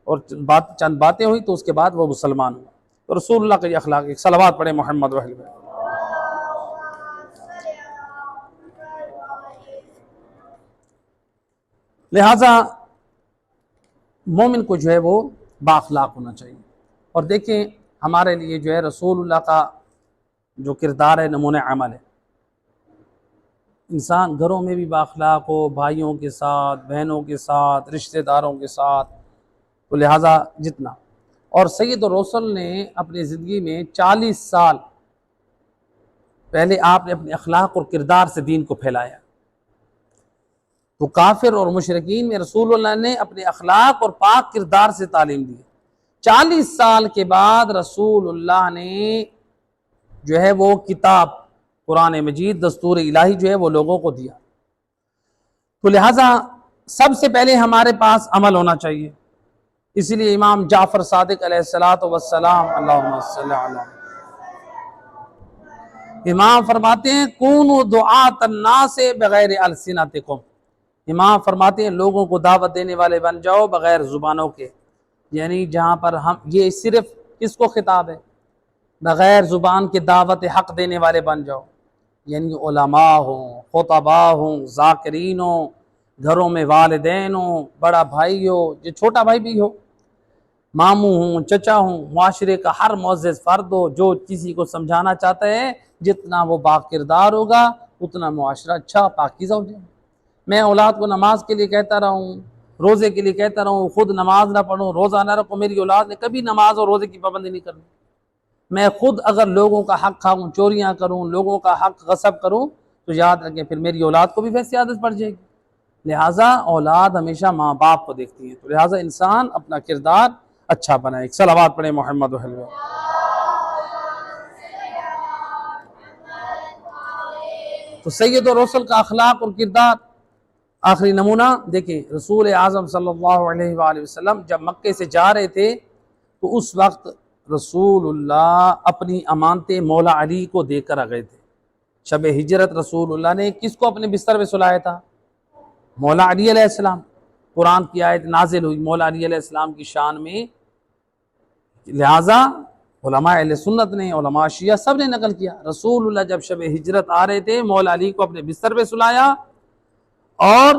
اور چند باتیں ہوئی، تو اس کے بعد وہ مسلمان ہوا۔ تو رسول اللہ کا یہ اخلاق، ایک صلوات پڑھے محمد و اہل بیت۔ لہٰذا مومن کو جو ہے وہ بااخلاق ہونا چاہیے۔ اور دیکھیں ہمارے لیے جو ہے رسول اللہ کا جو کردار ہے نمونہ عمل ہے، انسان گھروں میں بھی بااخلاق ہو، بھائیوں کے ساتھ، بہنوں کے ساتھ، رشتہ داروں کے ساتھ، تو لہٰذا جتنا۔ اور سید الرسل نے اپنی زندگی میں 40 سال پہلے آپ نے اپنے اخلاق اور کردار سے دین کو پھیلایا، تو کافر اور مشرکین میں رسول اللہ نے اپنے اخلاق اور پاک کردار سے تعلیم دی۔ 40 سال کے بعد رسول اللہ نے جو ہے وہ کتاب قرآن مجید، دستور الہی جو ہے وہ لوگوں کو دیا، تو لہٰذا سب سے پہلے ہمارے پاس عمل ہونا چاہیے۔ اس لیے امام جعفر صادق علیہ السلام اللہم صلی علی امام فرماتے ہیں کونوا دعاۃ الناس بغیر السنتکم، امام فرماتے ہیں لوگوں کو دعوت دینے والے بن جاؤ بغیر زبانوں کے۔ یعنی جہاں پر ہم یہ صرف کس کو خطاب ہے؟ بغیر زبان کے دعوت حق دینے والے بن جاؤ، یعنی علماء ہوں، خطباء ہوں، ذاکرین ہوں، گھروں میں والدین ہوں، بڑا بھائی ہو، جو چھوٹا بھائی بھی ہو، ماموں ہوں، چچا ہوں، معاشرے کا ہر معزز فرد ہو، جو کسی کو سمجھانا چاہتا ہے، جتنا وہ با کردار ہوگا اتنا معاشرہ اچھا پاکیزہ ہو جائے۔ میں اولاد کو نماز کے لیے کہتا رہا ہوں، روزے کے لیے کہتا رہا ہوں، خود نماز نہ پڑھوں، روزہ نہ رکھوں، میری اولاد نے کبھی نماز اور روزے کی پابندی نہیں کرنی۔ میں خود اگر لوگوں کا حق کھاؤں، چوریاں کروں، لوگوں کا حق غصب کروں، تو یاد رکھیں پھر میری اولاد کو بھی ویسی عادت پڑ جائے گی۔ لہٰذا اولاد ہمیشہ ماں باپ کو دیکھتی ہے، تو لہٰذا انسان اپنا کردار اچھا بنائے۔ ایک صلوات پڑھیں محمد و حلوہ۔ تو سید و رسول کا اخلاق اور کردار، آخری نمونہ دیکھیں، رسول اعظم صلی اللہ علیہ وآلہ وسلم جب مکے سے جا رہے تھے تو اس وقت رسول اللہ اپنی امانتیں مولا علی کو دے کر آ گئے تھے۔ شب ہجرت رسول اللہ نے کس کو اپنے بستر پہ سلایا تھا؟ مولا علی علیہ السلام۔ قرآن کی آیت نازل ہوئی مولا علی علیہ السلام کی شان میں، لہٰذا علماء اہل سنت نے، علماء شیعہ سب نے نقل کیا، رسول اللہ جب شب ہجرت آ رہے تھے مولا علی کو اپنے بستر پہ سلایا اور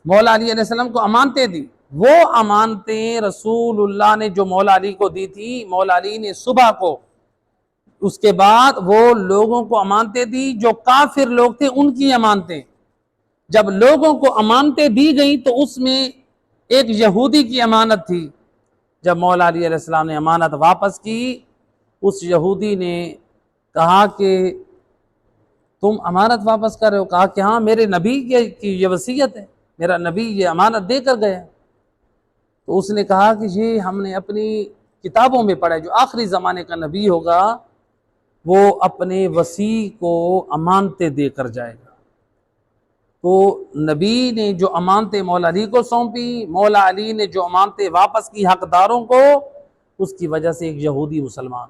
مولا علی علیہ السلام کو امانتیں دی۔ وہ امانتیں رسول اللہ نے جو مولا علی کو دی تھی، مولا علی نے صبح کو اس کے بعد وہ لوگوں کو امانتیں دی جو کافر لوگ تھے، ان کی امانتیں جب لوگوں کو امانتیں دی گئیں تو اس میں ایک یہودی کی امانت تھی۔ جب مولا علی علیہ السلام نے امانت واپس کی، اس یہودی نے کہا کہ تم امانت واپس کر رہے ہو؟ کہا کہ ہاں، میرے نبی کی یہ وصیت ہے، میرا نبی یہ امانت دے کر گیا۔ تو اس نے کہا کہ یہ ہم نے اپنی کتابوں میں پڑھا ہے، جو آخری زمانے کا نبی ہوگا وہ اپنے وصی کو امانتیں دے کر جائے گا۔ تو نبی نے جو امانتیں مولا علی کو سونپی، مولا علی نے جو امانتیں واپس کی حقداروں کو، اس کی وجہ سے ایک یہودی مسلمان،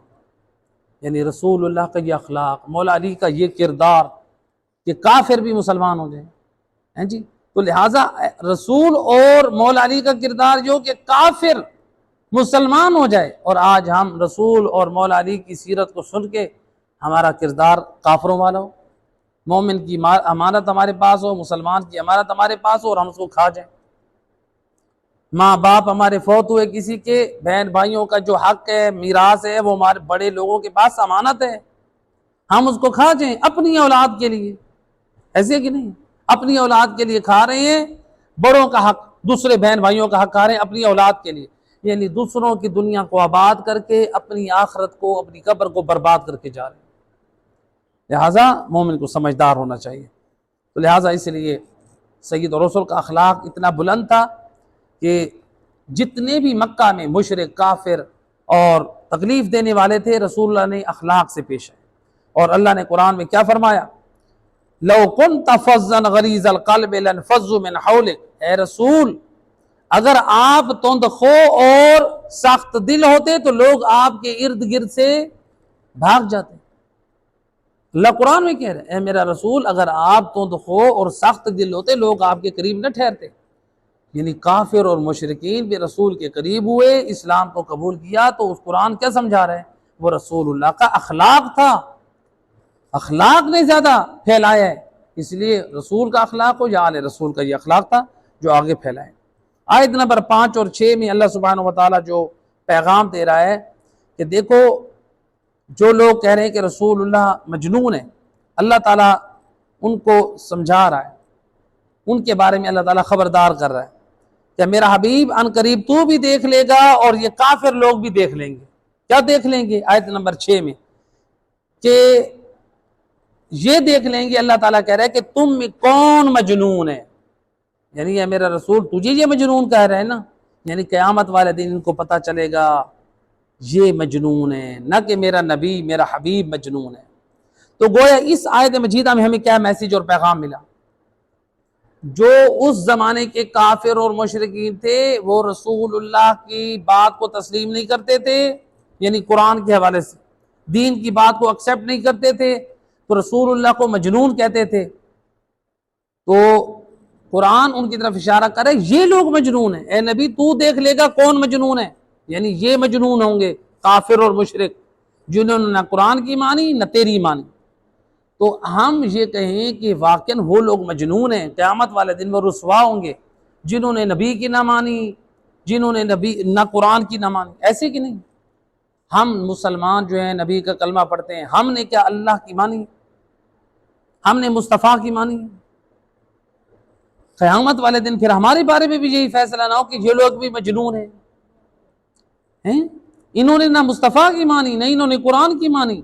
یعنی رسول اللہ کا یہ اخلاق، مولا علی کا یہ کردار کہ کافر بھی مسلمان ہو جائیں ہیں جی۔ تو لہٰذا رسول اور مولا علی کا کردار جو کہ کافر مسلمان ہو جائے، اور آج ہم رسول اور مولا علی کی سیرت کو سن کے ہمارا کردار کافروں والا ہو، مومن کی امانت ہمارے پاس ہو، مسلمان کی امانت ہمارے پاس ہو اور ہم اس کو کھا جائیں۔ ماں باپ ہمارے فوت ہوئے کسی کے، بہن بھائیوں کا جو حق ہے، میراث ہے، وہ ہمارے بڑے لوگوں کے پاس امانت ہے، ہم اس کو کھا جائیں اپنی اولاد کے لیے۔ ایسے کہ نہیں، اپنی اولاد کے لیے کھا رہے ہیں، بڑوں کا حق، دوسرے بہن بھائیوں کا حق کھا رہے ہیں اپنی اولاد کے لیے، یعنی دوسروں کی دنیا کو آباد کر کے اپنی آخرت کو، اپنی قبر کو برباد کر کے جا رہے ہیں۔ لہٰذا مومن کو سمجھدار ہونا چاہیے۔ تو لہٰذا اس لیے سید و رسول کا اخلاق اتنا بلند تھا کہ جتنے بھی مکہ میں مشرک، کافر اور تکلیف دینے والے تھے، رسول اللہ نے اخلاق سے پیش آئے۔ اور اللہ نے قرآن میں کیا فرمایا؟ لَوْ كُنْتَ فَظًّا غَلِيظَ الْقَلْبِ لَانفَضُّوا مِنْ حَوْلِكَ، اے رسول اگر آپ تند خو اور سخت دل ہوتے تو لوگ آپ کے ارد گرد سے بھاگ جاتے۔ اللہ قرآن میں کہہ رہے ہیں اے میرا رسول اگر آپ تند خو اور سخت دل ہوتے لوگ آپ کے قریب نہ ٹھہرتے۔ یعنی کافر اور مشرکین بھی رسول کے قریب ہوئے، اسلام کو قبول کیا، تو اس قرآن کیا سمجھا رہے ہیں؟ وہ رسول اللہ کا اخلاق تھا، اخلاق نے زیادہ پھیلایا ہے، اس لیے رسول کا اخلاق ہو یا آل رسول کا یہ اخلاق تھا جو آگے پھیلائے۔ آیت نمبر 5 اور 6 میں اللہ سبحانہ وتعالیٰ جو پیغام دے رہا ہے کہ دیکھو جو لوگ کہہ رہے ہیں کہ رسول اللہ مجنون ہے، اللہ تعالیٰ ان کو سمجھا رہا ہے، ان کے بارے میں اللہ تعالیٰ خبردار کر رہا ہے کہ میرا حبیب ان قریب تو بھی دیکھ لے گا اور یہ کافر لوگ بھی دیکھ لیں گے۔ کیا دیکھ لیں گے؟ آیت نمبر 6 میں کہ یہ دیکھ لیں گے، اللہ تعالیٰ کہہ رہا ہے کہ تم میں کون مجنون ہے، یعنی یہ میرا رسول تجھے یہ مجنون کہہ رہے ہیں نا، یعنی قیامت والے دن ان کو پتہ چلے گا یہ مجنون ہے، نہ کہ میرا نبی، میرا حبیب مجنون ہے۔ تو گویا اس آیت مجیدہ میں ہمیں کیا میسیج اور پیغام ملا؟ جو اس زمانے کے کافر اور مشرکین تھے وہ رسول اللہ کی بات کو تسلیم نہیں کرتے تھے، یعنی قرآن کے حوالے سے دین کی بات کو ایکسیپٹ نہیں کرتے تھے، تو رسول اللہ کو مجنون کہتے تھے۔ تو قرآن ان کی طرف اشارہ کرے یہ لوگ مجنون ہیں، اے نبی تو دیکھ لے گا کون مجنون ہے، یعنی یہ مجنون ہوں گے کافر اور مشرک جنہوں نے نہ قرآن کی مانی نہ تیری مانی۔ تو ہم یہ کہیں کہ واقعاً وہ لوگ مجنون ہیں، قیامت والے دن وہ رسوا ہوں گے جنہوں نے نبی کی نہ مانی، جنہوں نے نبی نہ قرآن کی نہ مانی۔ ایسے کہ نہیں، ہم مسلمان جو ہیں نبی کا کلمہ پڑھتے ہیں، ہم نے کیا اللہ کی مانی، ہم نے مصطفیٰ کی مانی؟ قیامت والے دن پھر ہمارے بارے میں بھی یہی فیصلہ نہ ہو کہ یہ لوگ بھی مجنون ہیں، انہوں نے نہ مصطفیٰ کی مانی نہ انہوں نے قرآن کی مانی۔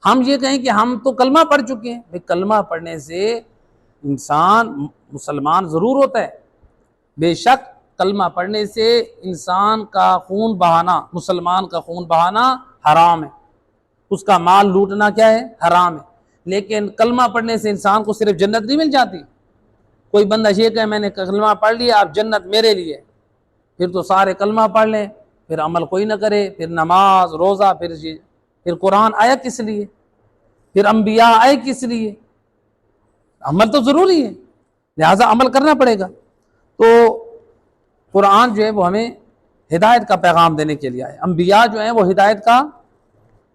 ہم یہ کہیں کہ ہم تو کلمہ پڑھ چکے ہیں، کلمہ پڑھنے سے انسان مسلمان ضرور ہوتا ہے، بے شک کلمہ پڑھنے سے انسان کا خون بہانا، مسلمان کا خون بہانا حرام ہے، اس کا مال لوٹنا کیا ہے، حرام ہے۔ لیکن کلمہ پڑھنے سے انسان کو صرف جنت نہیں مل جاتی۔ کوئی بندہ یہ کہ میں نے کلمہ پڑھ لیا اب جنت میرے لیے، پھر تو سارے کلمہ پڑھ لیں پھر عمل کوئی نہ کرے، پھر نماز روزہ، پھر قرآن آیا کس لیے، پھر انبیاء آئے کس لیے؟ عمل تو ضروری ہے، لہٰذا عمل کرنا پڑے گا۔ تو قرآن جو ہے وہ ہمیں ہدایت کا پیغام دینے کے لیے آئے، انبیاء جو ہیں وہ ہدایت کا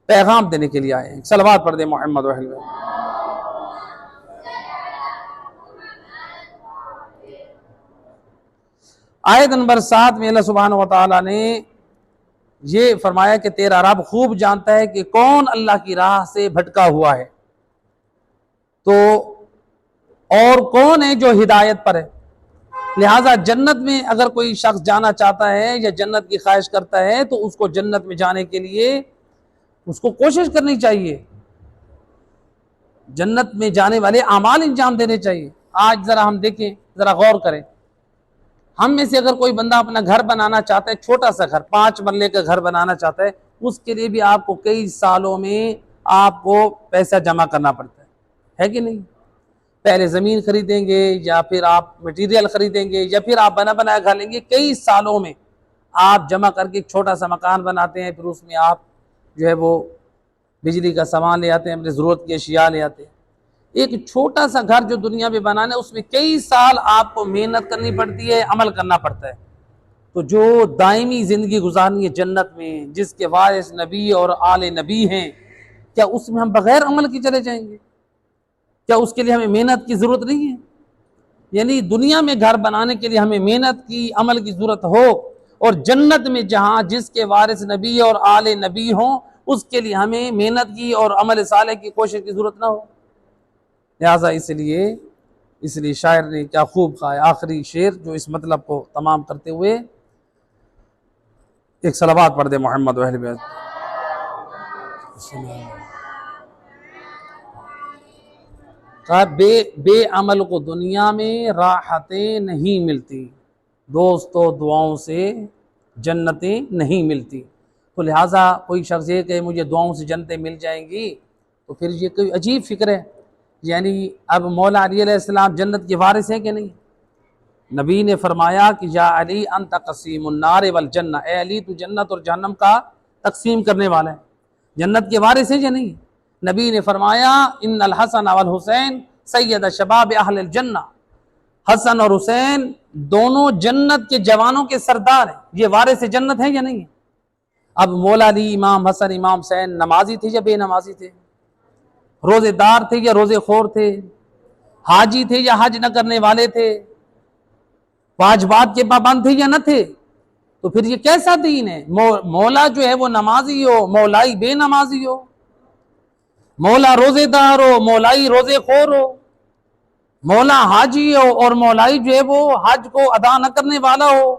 پیغام دینے کے لیے آئے ہیں۔ صلوات پڑھ دیں محمد و اہل بیت۔ آیت نمبر 7 میں اللہ سبحانہ و تعالیٰ نے یہ فرمایا کہ تیرا رب خوب جانتا ہے کہ کون اللہ کی راہ سے بھٹکا ہوا ہے، تو اور کون ہے جو ہدایت پر ہے۔ لہٰذا جنت میں اگر کوئی شخص جانا چاہتا ہے یا جنت کی خواہش کرتا ہے تو اس کو جنت میں جانے کے لیے اس کو کوشش کرنی چاہیے، جنت میں جانے والے اعمال انجام دینے چاہیے۔ آج ذرا ہم دیکھیں، ذرا غور کریں، ہم میں سے اگر کوئی بندہ اپنا گھر بنانا چاہتا ہے، چھوٹا سا گھر 5 مرلے کا گھر بنانا چاہتا ہے، اس کے لیے بھی آپ کو کئی سالوں میں آپ کو پیسہ جمع کرنا پڑتا ہے کہ نہیں؟ پہلے زمین خریدیں گے یا پھر آپ مٹیریل خریدیں گے یا پھر آپ بنا بنایا گھر لیں گے، کئی سالوں میں آپ جمع کر کے ایک چھوٹا سا مکان بناتے ہیں، پھر اس میں آپ جو ہے وہ بجلی کا سامان لے آتے ہیں، اپنی ضرورت کی اشیاء لے آتے ہیں۔ ایک چھوٹا سا گھر جو دنیا میں بنانا ہے اس میں کئی سال آپ کو محنت کرنی پڑتی ہے، عمل کرنا پڑتا ہے۔ تو جو دائمی زندگی گزارنی ہے جنت میں، جس کے وارث نبی اور آل نبی ہیں، کیا اس میں ہم بغیر عمل کے چلے جائیں گے؟ کیا اس کے لیے ہمیں محنت کی ضرورت نہیں ہے؟ یعنی دنیا میں گھر بنانے کے لیے ہمیں محنت کی، عمل کی ضرورت ہو، اور جنت میں جہاں جس کے وارث نبی اور آل نبی ہوں اس کے لیے ہمیں محنت کی اور عمل صالح کی کوشش کی ضرورت نہ ہو۔ لہٰذا اس لیے شاعر نے کیا خوب کہا ہے، آخری شعر جو اس مطلب کو تمام کرتے ہوئے ایک صلوات پڑھ دے محمد و اہل بیت۔ کہا بے عمل کو دنیا میں راحتیں نہیں ملتی، دوستو دعاؤں سے جنتیں نہیں ملتی۔ تو لہٰذا کوئی شخص یہ کہ مجھے دعاؤں سے جنتیں مل جائیں گی، تو پھر یہ کوئی عجیب فکر ہے۔ یعنی اب مولا علی علیہ السلام جنت کے وارث ہیں کہ نہیں؟ نبی نے فرمایا کہ یا علی انت قسیم النار والجنہ، اے علی تو جنت اور جہنم کا تقسیم کرنے والا ہے، جنت کے وارث ہیں یا نہیں؟ نبی نے فرمایا ان الحسن والحسین سید شباب اہل الجنہ، حسن اور حسین دونوں جنت کے جوانوں کے سردار ہیں، یہ وارث جنت ہیں یا نہیں؟ اب مولا علی، امام حسن، امام حسین نمازی تھے یا بے نمازی تھے؟ روزے دار تھے یا روزے خور تھے؟ حاجی تھے یا حج نہ کرنے والے تھے؟ واجبات کے پابند تھے یا نہ تھے؟ تو پھر یہ کیسا دین ہے؟ مولا جو ہے وہ نمازی ہو، مولائی بے نمازی ہو، مولا روزے دار ہو، مولائی روزے خور ہو، مولا حاجی ہو اور مولائی جو ہے وہ حج کو ادا نہ کرنے والا ہو،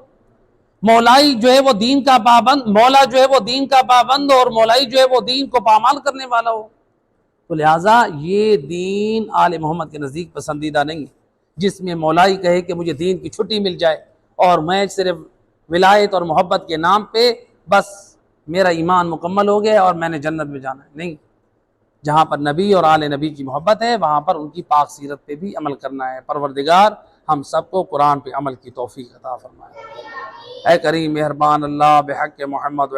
مولائی جو ہے وہ دین کا پابند، مولا جو ہے وہ دین کا پابند اور مولائی جو ہے وہ دین کو پامال کرنے والا ہو۔ تو لہٰذا یہ دین آل محمد کے نزدیک پسندیدہ نہیں ہے، جس میں مولائی کہے کہ مجھے دین کی چھٹی مل جائے اور میں صرف ولایت اور محبت کے نام پہ بس میرا ایمان مکمل ہو گیا اور میں نے جنت میں جانا ہے۔ نہیں، جہاں پر نبی اور آل نبی کی محبت ہے وہاں پر ان کی پاک سیرت پہ بھی عمل کرنا ہے۔ پروردگار ہم سب کو قرآن پہ عمل کی توفیق عطا فرمائے۔ اے کریم مہربان اللہ بحق محمد